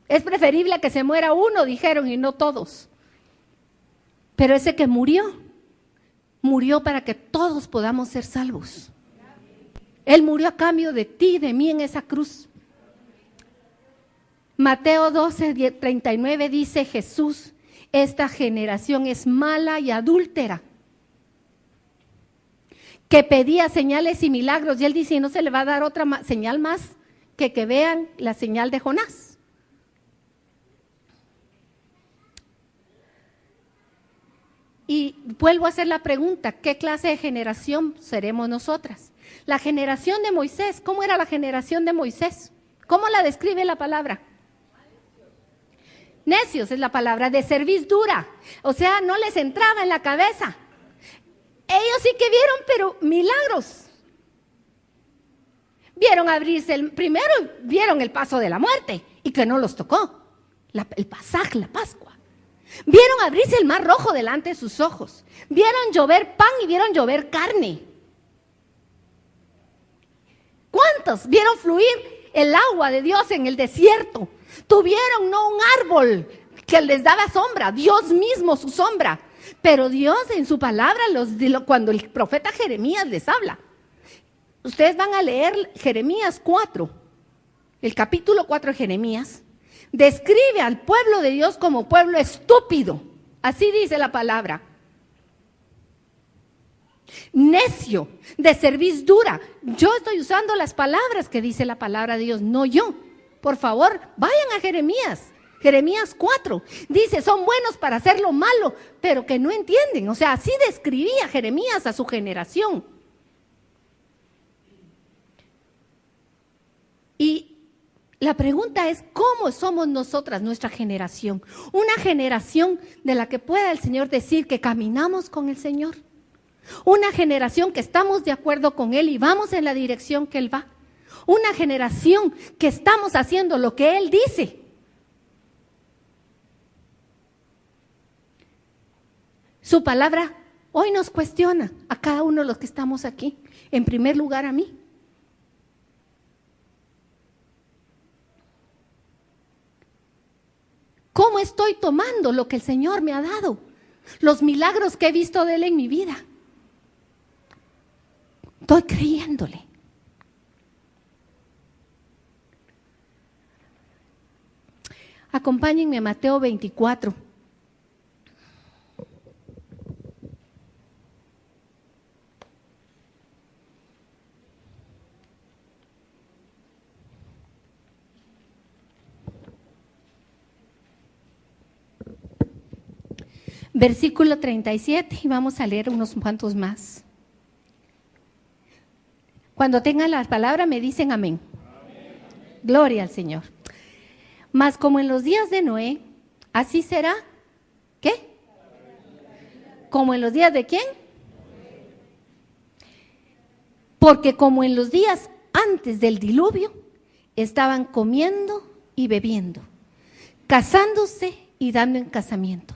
Es preferible que se muera uno, dijeron, y no todos. Pero ese que murió para que todos podamos ser salvos. Él murió a cambio de ti y de mí en esa cruz. Mateo 12:39 dice Jesús: esta generación es mala y adúltera, que pedía señales y milagros, y él dice, no se le va a dar otra señal más que vean la señal de Jonás. Y vuelvo a hacer la pregunta, ¿qué clase de generación seremos nosotras? La generación de Moisés, ¿cómo era la generación de Moisés? ¿Cómo la describe la palabra? Necios es la palabra, de cerviz dura, o sea, no les entraba en la cabeza. Ellos sí que vieron, pero milagros. Vieron abrirse, primero vieron el paso de la muerte y que no los tocó, el pasaje, la Pascua. Vieron abrirse el mar rojo delante de sus ojos. Vieron llover pan y vieron llover carne. ¿Cuántos vieron fluir el agua de Dios en el desierto? Tuvieron no un árbol que les daba sombra, Dios mismo su sombra. Pero Dios en su palabra, cuando el profeta Jeremías les habla, ustedes van a leer Jeremías 4, el capítulo 4 de Jeremías, describe al pueblo de Dios como pueblo estúpido, así dice la palabra. Necio, de cerviz dura. Yo estoy usando las palabras que dice la palabra de Dios, no yo. Por favor, vayan a Jeremías. Jeremías 4 dice, son buenos para hacer lo malo, pero que no entienden. O sea, así describía Jeremías a su generación. Y la pregunta es, ¿cómo somos nosotras, nuestra generación? Una generación de la que pueda el Señor decir que caminamos con el Señor. Una generación que estamos de acuerdo con Él y vamos en la dirección que Él va. Una generación que estamos haciendo lo que Él dice. Su palabra hoy nos cuestiona a cada uno de los que estamos aquí. En primer lugar a mí. ¿Cómo estoy tomando lo que el Señor me ha dado? Los milagros que he visto de Él en mi vida. Estoy creyéndole. Acompáñenme a Mateo 24. Versículo 37, y vamos a leer unos cuantos más. Cuando tengan la palabra me dicen amén. Amén. Gloria al Señor. Mas como en los días de Noé, así será, ¿qué? ¿Como en los días de quién? Porque como en los días antes del diluvio, estaban comiendo y bebiendo, casándose y dando en casamiento,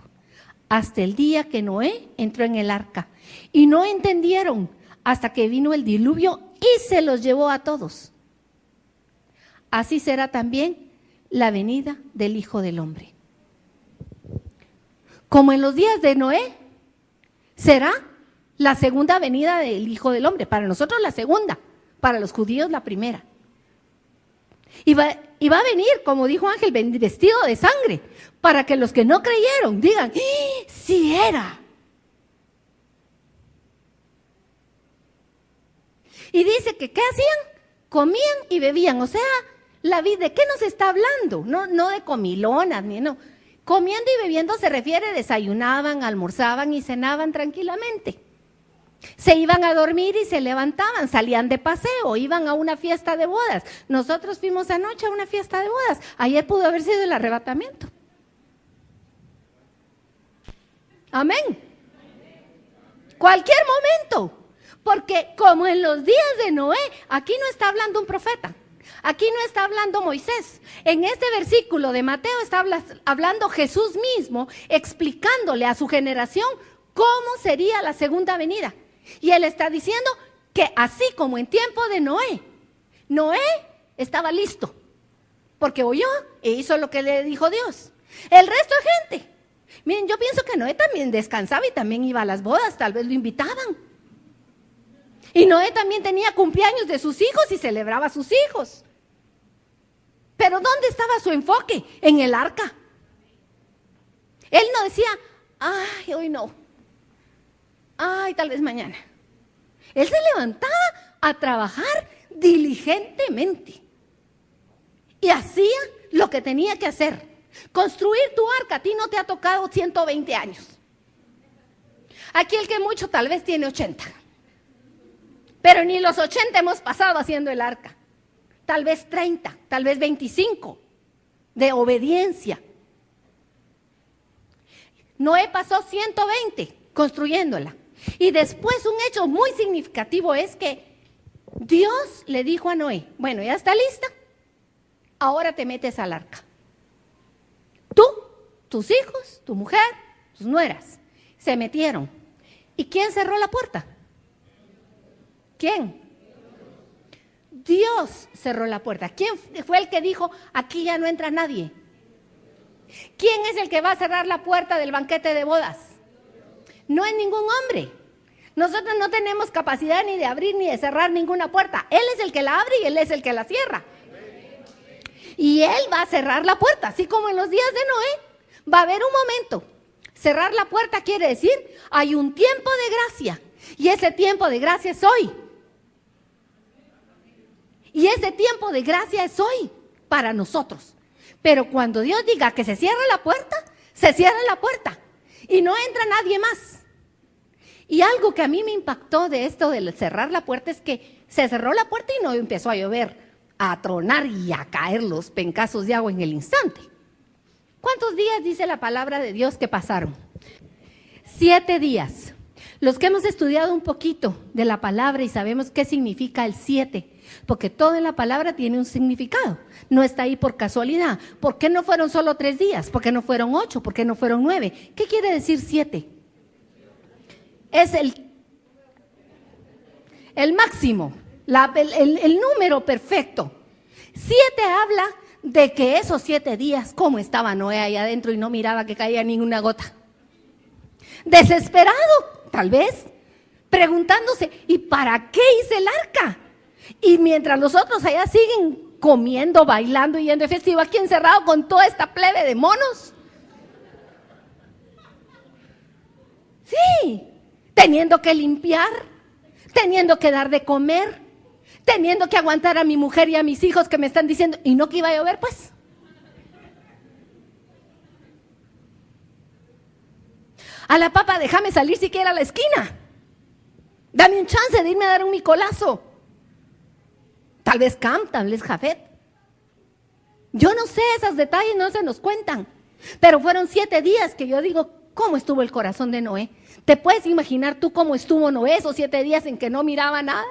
hasta el día que Noé entró en el arca. Y no entendieron hasta que vino el diluvio y se los llevó a todos. Así será también la venida del Hijo del Hombre. Como en los días de Noé, será la segunda venida del Hijo del Hombre. Para nosotros la segunda, para los judíos la primera. Y va a venir, como dijo Ángel, vestido de sangre, para que los que no creyeron digan, ¡sí era! Y dice que ¿qué hacían? Comían y bebían. O sea, la vida, ¿de qué nos está hablando? No de comilonas, ni no. Comiendo y bebiendo se refiere, desayunaban, almorzaban y cenaban tranquilamente. Se iban a dormir y se levantaban, salían de paseo, iban a una fiesta de bodas. Nosotros fuimos anoche a una fiesta de bodas. Ayer pudo haber sido el arrebatamiento. Amén. Cualquier momento. Porque como en los días de Noé, aquí no está hablando un profeta. Aquí no está hablando Moisés. En este versículo de Mateo está hablando Jesús mismo, explicándole a su generación cómo sería la segunda venida. Y él está diciendo que así como en tiempo de Noé, Noé estaba listo, porque oyó e hizo lo que le dijo Dios. El resto de gente, miren, yo pienso que Noé también descansaba y también iba a las bodas, tal vez lo invitaban. Y Noé también tenía cumpleaños de sus hijos y celebraba a sus hijos. Pero ¿dónde estaba su enfoque? En el arca. Él no decía, ay, hoy no. Ay, tal vez mañana. Él se levantaba a trabajar diligentemente. Y hacía lo que tenía que hacer. Construir tu arca, a ti no te ha tocado 120 años. Aquí el que mucho tal vez tiene 80. Pero ni los 80 hemos pasado haciendo el arca. Tal vez 30, tal vez 25 de obediencia. Noé pasó 120 construyéndola. Y después un hecho muy significativo es que Dios le dijo a Noé, bueno, ya está lista, ahora te metes al arca. Tú, tus hijos, tu mujer, tus nueras, se metieron. ¿Y quién cerró la puerta? ¿Quién? Dios cerró la puerta. ¿Quién fue el que dijo, aquí ya no entra nadie? ¿Quién es el que va a cerrar la puerta del banquete de bodas? No es ningún hombre. Nosotros no tenemos capacidad ni de abrir ni de cerrar ninguna puerta. Él es el que la abre y Él es el que la cierra. Y Él va a cerrar la puerta, así como en los días de Noé. Va a haber un momento. Cerrar la puerta quiere decir, hay un tiempo de gracia. Y ese tiempo de gracia es hoy. Y ese tiempo de gracia es hoy para nosotros. Pero cuando Dios diga que se cierra la puerta, se cierra la puerta. Y no entra nadie más. Y algo que a mí me impactó de esto de cerrar la puerta es que se cerró la puerta y no empezó a llover, a tronar y a caer los pencazos de agua en el instante. ¿Cuántos días dice la palabra de Dios que pasaron? 7 días. Los que hemos estudiado un poquito de la palabra y sabemos qué significa el 7, porque todo en la palabra tiene un significado, no está ahí por casualidad. ¿Por qué no fueron solo 3 días? ¿Por qué no fueron 8? ¿Por qué no fueron 9? ¿Qué quiere decir 7? Es el máximo, el número perfecto. 7 habla de que esos 7 días, ¿cómo estaba Noé ahí adentro y no miraba que caía ninguna gota? Desesperado, tal vez, preguntándose, ¿y para qué hice el arca? Y mientras los otros allá siguen comiendo, bailando y yendo de festivo, aquí encerrado con toda esta plebe de monos. Sí, teniendo que limpiar, teniendo que dar de comer, teniendo que aguantar a mi mujer y a mis hijos que me están diciendo, ¿y no que iba a llover pues? A la papa, déjame salir siquiera a la esquina. Dame un chance de irme a dar un micolazo. Tal vez Cam, tal vez Jafet. Yo no sé, esos detalles no se nos cuentan. Pero fueron 7 días que yo digo, ¿cómo estuvo el corazón de Noé? ¿Te puedes imaginar tú cómo estuvo Noé esos 7 días en que no miraba nada?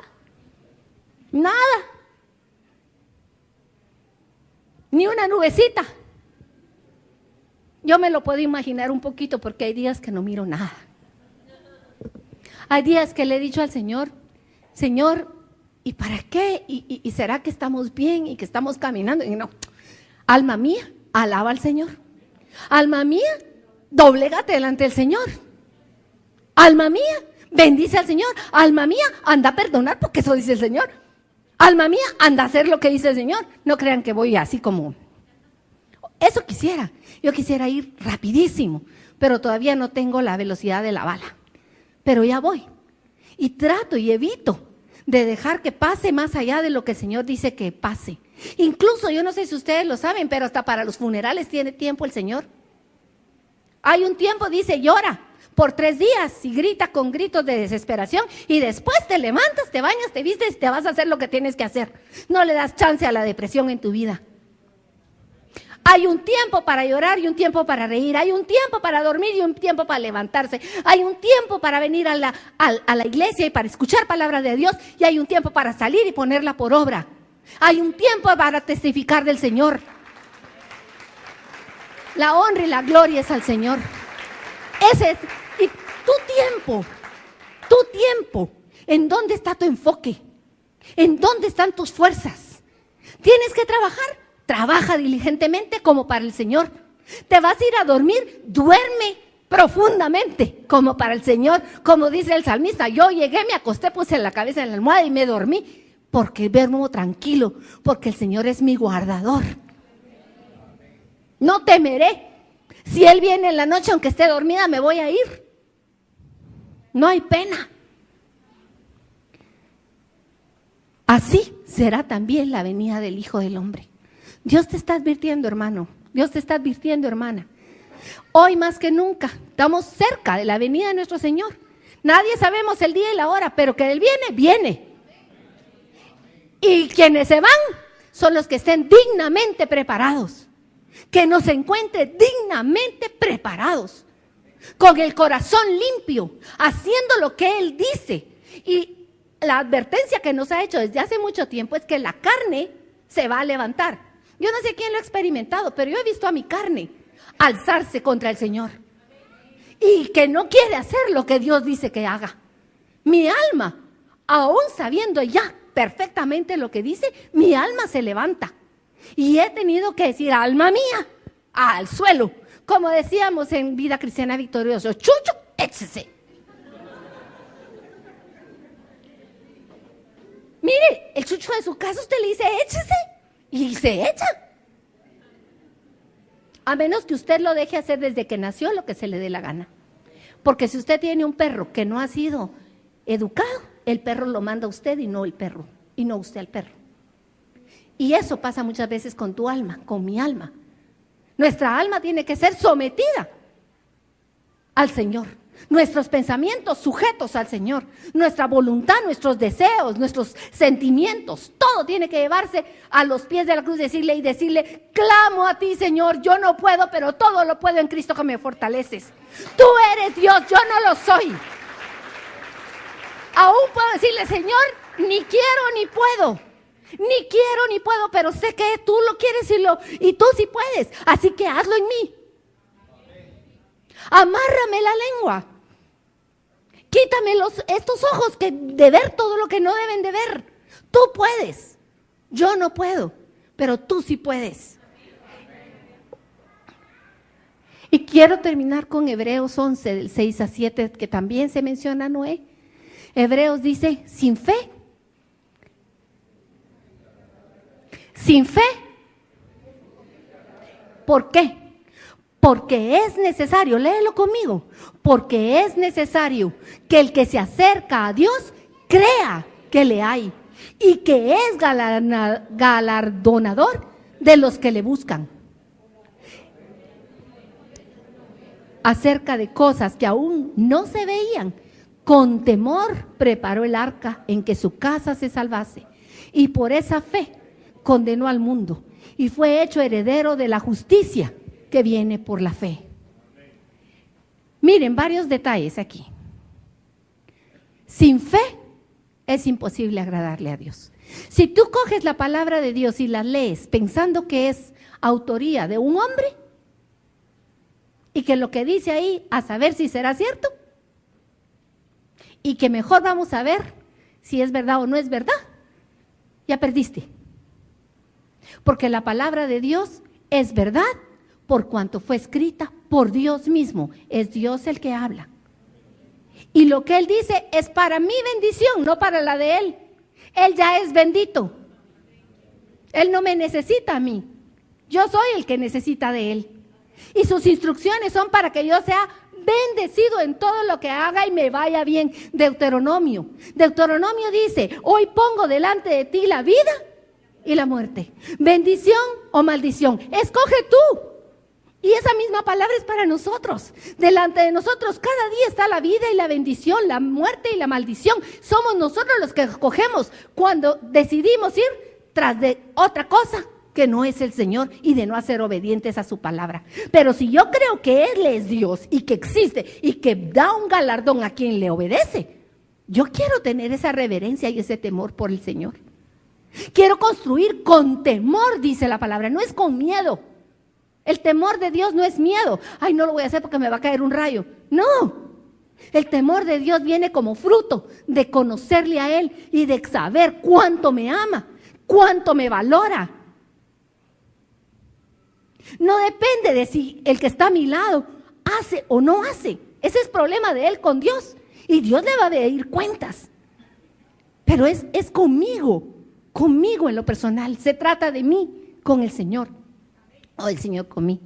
Nada. Ni una nubecita. Yo me lo puedo imaginar un poquito porque hay días que no miro nada. Hay días que le he dicho al Señor, Señor, ¿y para qué? ¿Y será que estamos bien y que estamos caminando? Y no, alma mía, alaba al Señor. Alma mía, doblégate delante del Señor. Alma mía, bendice al Señor. Alma mía, anda a perdonar porque eso dice el Señor. Alma mía, anda a hacer lo que dice el Señor. No crean que voy así como... Eso quisiera. Yo quisiera ir rapidísimo, pero todavía no tengo la velocidad de la bala. Pero ya voy. Y trato y evito de dejar que pase más allá de lo que el Señor dice que pase. Incluso, yo no sé si ustedes lo saben, pero hasta para los funerales tiene tiempo el Señor. Hay un tiempo, dice, llora, por 3 días y grita con gritos de desesperación y después te levantas, te bañas, te vistes y te vas a hacer lo que tienes que hacer. No le das chance a la depresión en tu vida. Hay un tiempo para llorar y un tiempo para reír. Hay un tiempo para dormir y un tiempo para levantarse. Hay un tiempo para venir a la iglesia y para escuchar palabra de Dios. Y hay un tiempo para salir y ponerla por obra. Hay un tiempo para testificar del Señor. La honra y la gloria es al Señor. Ese es, y tu tiempo, ¿en dónde está tu enfoque? ¿En dónde están tus fuerzas? ¿Tienes que trabajar? Trabaja diligentemente como para el Señor. ¿Te vas a ir a dormir? Duerme profundamente como para el Señor. Como dice el salmista, yo llegué, me acosté, puse la cabeza en la almohada y me dormí. Porque duermo tranquilo, porque el Señor es mi guardador. No temeré. Si Él viene en la noche, aunque esté dormida, me voy a ir. No hay pena. Así será también la venida del Hijo del Hombre. Dios te está advirtiendo, hermano. Dios te está advirtiendo, hermana. Hoy más que nunca estamos cerca de la venida de nuestro Señor. Nadie sabemos el día y la hora, pero que Él viene, viene. Y quienes se van son los que estén dignamente preparados. Que nos encuentre dignamente preparados. Con el corazón limpio, haciendo lo que Él dice. Y la advertencia que nos ha hecho desde hace mucho tiempo es que la carne se va a levantar. Yo no sé quién lo ha experimentado, pero yo he visto a mi carne alzarse contra el Señor. Y que no quiere hacer lo que Dios dice que haga. Mi alma, aún sabiendo ya perfectamente lo que dice, mi alma se levanta. Y he tenido que decir, alma mía, al suelo. Como decíamos en Vida Cristiana Victoriosa, chucho, échese. Mire, el chucho de su casa usted le dice, échese. Y se echa. A menos que usted lo deje hacer desde que nació lo que se le dé la gana. Porque si usted tiene un perro que no ha sido educado, el perro lo manda a usted y no el perro, y no usted al perro. Y eso pasa muchas veces con tu alma, con mi alma. Nuestra alma tiene que ser sometida al Señor. Nuestros pensamientos sujetos al Señor. Nuestra voluntad, nuestros deseos, nuestros sentimientos. Todo tiene que llevarse a los pies de la cruz y decirle, clamo a ti, Señor, yo no puedo, pero todo lo puedo en Cristo que me fortaleces. Tú eres Dios, yo no lo soy. Aún puedo decirle, Señor, ni quiero ni puedo. Ni quiero ni puedo, pero sé que tú lo quieres y tú sí puedes. Así que hazlo en mí. Amárrame la lengua. Quítame estos ojos de ver todo lo que no deben de ver. Tú puedes. Yo no puedo, pero tú sí puedes. Y quiero terminar con Hebreos 11, del 6 a 7, que también se menciona a Noé. Hebreos dice, sin fe. Sin fe. ¿Por qué? Porque es necesario, léelo conmigo, porque es necesario que el que se acerca a Dios crea que le hay y que es galardonador de los que le buscan. Acerca de cosas que aún no se veían, con temor preparó el arca en que su casa se salvase, y por esa fe condenó al mundo y fue hecho heredero de la justicia que viene por la fe. Miren, varios detalles aquí. Sin fe es imposible agradarle a Dios. Si tú coges la palabra de Dios y la lees pensando que es autoría de un hombre y que lo que dice ahí, a saber si será cierto, y que mejor vamos a ver si es verdad o no es verdad, ya perdiste. Porque la palabra de Dios es verdad por cuanto fue escrita por Dios mismo. Es Dios el que habla. Y lo que Él dice es para mi bendición, no para la de Él. Él ya es bendito. Él no me necesita a mí. Yo soy el que necesita de Él. Y sus instrucciones son para que yo sea bendecido en todo lo que haga y me vaya bien. Deuteronomio dice, hoy pongo delante de ti la vida y la muerte, bendición o maldición. Escoge tú. Y esa misma palabra es para nosotros. Delante de nosotros cada día está la vida y la bendición, la muerte y la maldición. Somos nosotros los que escogemos cuando decidimos ir tras de otra cosa que no es el Señor y de no hacer obedientes a su palabra. Pero si yo creo que Él es Dios y que existe y que da un galardón a quien le obedece, yo quiero tener esa reverencia y ese temor por el Señor. Quiero construir con temor, dice la palabra, no es con miedo. El temor de Dios no es miedo. Ay, no lo voy a hacer porque me va a caer un rayo. No. El temor de Dios viene como fruto de conocerle a Él y de saber cuánto me ama, cuánto me valora. No depende de si el que está a mi lado hace o no hace. Ese es problema de él con Dios. Y Dios le va a pedir cuentas. Pero es conmigo en lo personal. Se trata de mí con el Señor. O el Señor con mí.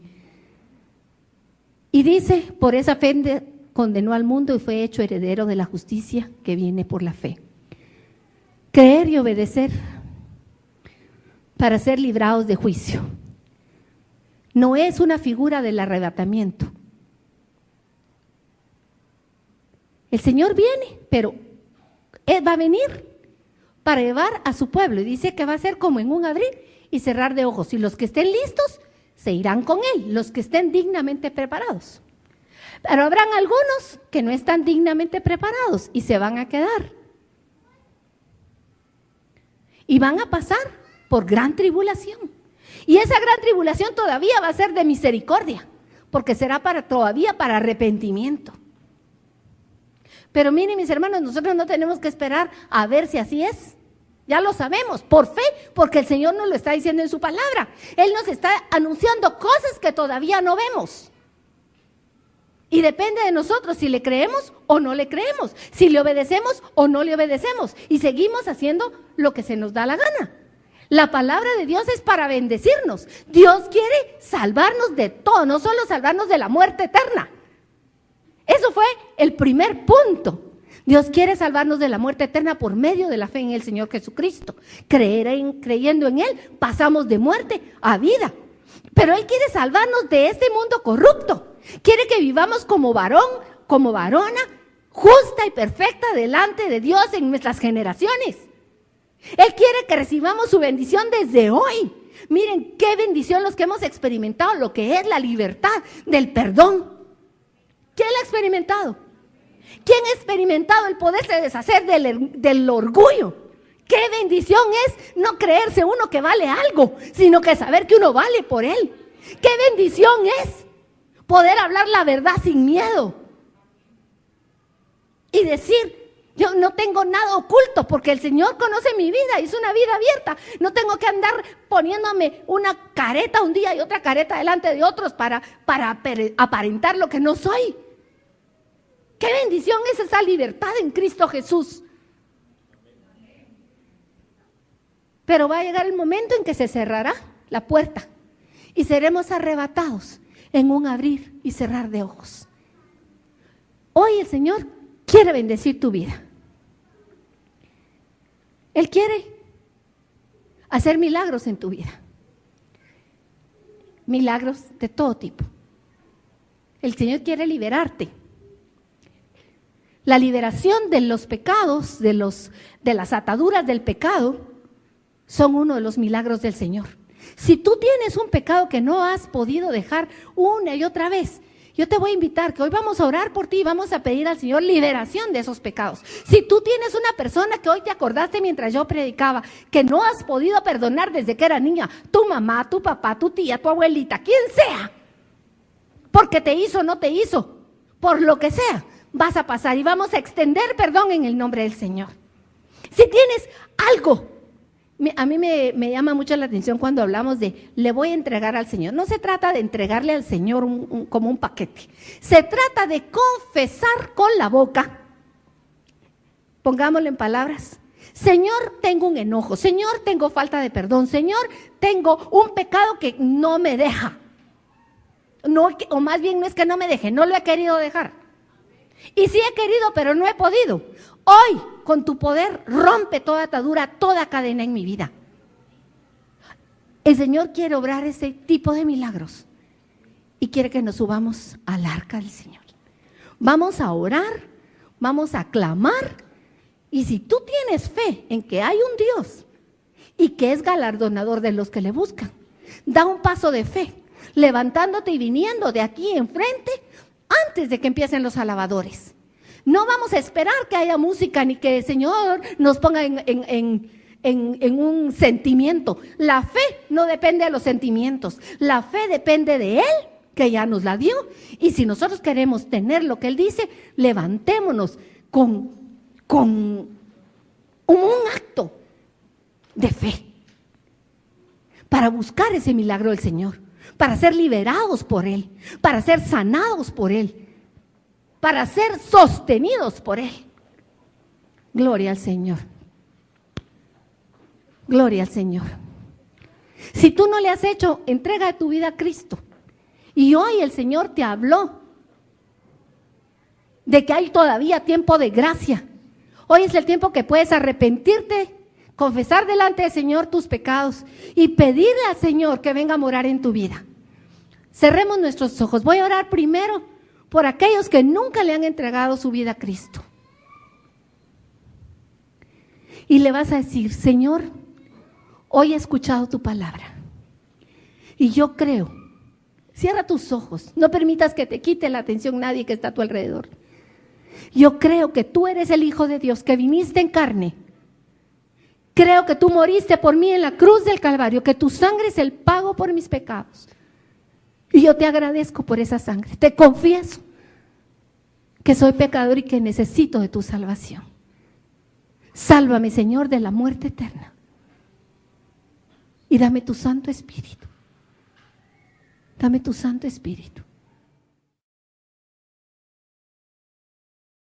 Y dice, por esa fe condenó al mundo y fue hecho heredero de la justicia que viene por la fe. Creer y obedecer para ser librados de juicio. No es una figura del arrebatamiento. El Señor viene, pero Él va a venir para llevar a su pueblo. Y dice que va a ser como en un abrir y cerrar de ojos. Y los que estén listos se irán con Él, los que estén dignamente preparados. Pero habrán algunos que no están dignamente preparados y se van a quedar. Y van a pasar por gran tribulación. Y esa gran tribulación todavía va a ser de misericordia, porque será todavía para arrepentimiento. Pero miren, mis hermanos, nosotros no tenemos que esperar a ver si así es. Ya lo sabemos, por fe, porque el Señor nos lo está diciendo en su palabra. Él nos está anunciando cosas que todavía no vemos. Y depende de nosotros si le creemos o no le creemos, si le obedecemos o no le obedecemos. Y seguimos haciendo lo que se nos da la gana. La palabra de Dios es para bendecirnos. Dios quiere salvarnos de todo, no solo salvarnos de la muerte eterna. Eso fue el primer punto. Dios quiere salvarnos de la muerte eterna por medio de la fe en el Señor Jesucristo. Creyendo en Él, pasamos de muerte a vida. Pero Él quiere salvarnos de este mundo corrupto. Quiere que vivamos como varón, como varona, justa y perfecta delante de Dios en nuestras generaciones. Él quiere que recibamos su bendición desde hoy. Miren qué bendición los que hemos experimentado lo que es la libertad del perdón. ¿Quién la ha experimentado? ¿Quién ha experimentado el poderse deshacer del orgullo? Qué bendición es no creerse uno que vale algo, sino que saber que uno vale por Él. Qué bendición es poder hablar la verdad sin miedo y decir: yo no tengo nada oculto porque el Señor conoce mi vida, es una vida abierta. No tengo que andar poniéndome una careta un día y otra careta delante de otros para aparentar lo que no soy. Qué bendición es esa libertad en Cristo Jesús. Pero va a llegar el momento en que se cerrará la puerta y seremos arrebatados en un abrir y cerrar de ojos. Hoy el Señor quiere bendecir tu vida. Él quiere hacer milagros en tu vida. Milagros de todo tipo. El Señor quiere liberarte. La liberación de los pecados, de las ataduras del pecado, son uno de los milagros del Señor. Si tú tienes un pecado que no has podido dejar una y otra vez, yo te voy a invitar que hoy vamos a orar por ti y vamos a pedir al Señor liberación de esos pecados. Si tú tienes una persona que hoy te acordaste mientras yo predicaba, que no has podido perdonar desde que era niña, tu mamá, tu papá, tu tía, tu abuelita, quien sea, porque te hizo o no te hizo, por lo que sea, vas a pasar y vamos a extender perdón en el nombre del Señor. Si tienes algo, a mí me llama mucho la atención cuando hablamos de le voy a entregar al Señor. No se trata de entregarle al Señor como un paquete. Se trata de confesar con la boca. Pongámoslo en palabras. Señor, tengo un enojo. Señor, tengo falta de perdón. Señor, tengo un pecado que no me deja. No, o más bien no es que no me deje, no lo he querido dejar. Y sí he querido, pero no he podido. Hoy, con tu poder, rompe toda atadura, toda cadena en mi vida. El Señor quiere obrar ese tipo de milagros. y quiere que nos subamos al arca del Señor. Vamos a orar, vamos a clamar, y si tú tienes fe en que hay un Dios y que es galardonador de los que le buscan, da un paso de fe, levantándote y viniendo de aquí enfrente antes de que empiecen los alabadores. No vamos a esperar que haya música ni que el Señor nos ponga en un sentimiento. La fe no depende de los sentimientos, la fe depende de Él, que ya nos la dio. Y si nosotros queremos tener lo que Él dice, levantémonos con un acto de fe para buscar ese milagro del Señor, para ser liberados por Él, para ser sanados por Él, para ser sostenidos por Él. Gloria al Señor. Gloria al Señor. Si tú no le has hecho entrega de tu vida a Cristo y hoy el Señor te habló de que hay todavía tiempo de gracia, hoy es el tiempo que puedes arrepentirte, confesar delante del Señor tus pecados y pedirle al Señor que venga a morar en tu vida. Cerremos nuestros ojos. Voy a orar primero por aquellos que nunca le han entregado su vida a Cristo. Y le vas a decir: Señor, hoy he escuchado tu palabra y yo creo. Cierra tus ojos, no permitas que te quite la atención nadie que está a tu alrededor. Yo creo que tú eres el Hijo de Dios, que viniste en carne. Creo que tú moriste por mí en la cruz del Calvario, que tu sangre es el pago por mis pecados. Y yo te agradezco por esa sangre. Te confieso que soy pecador y que necesito de tu salvación. Sálvame, Señor, de la muerte eterna. Y dame tu Santo Espíritu. Dame tu Santo Espíritu.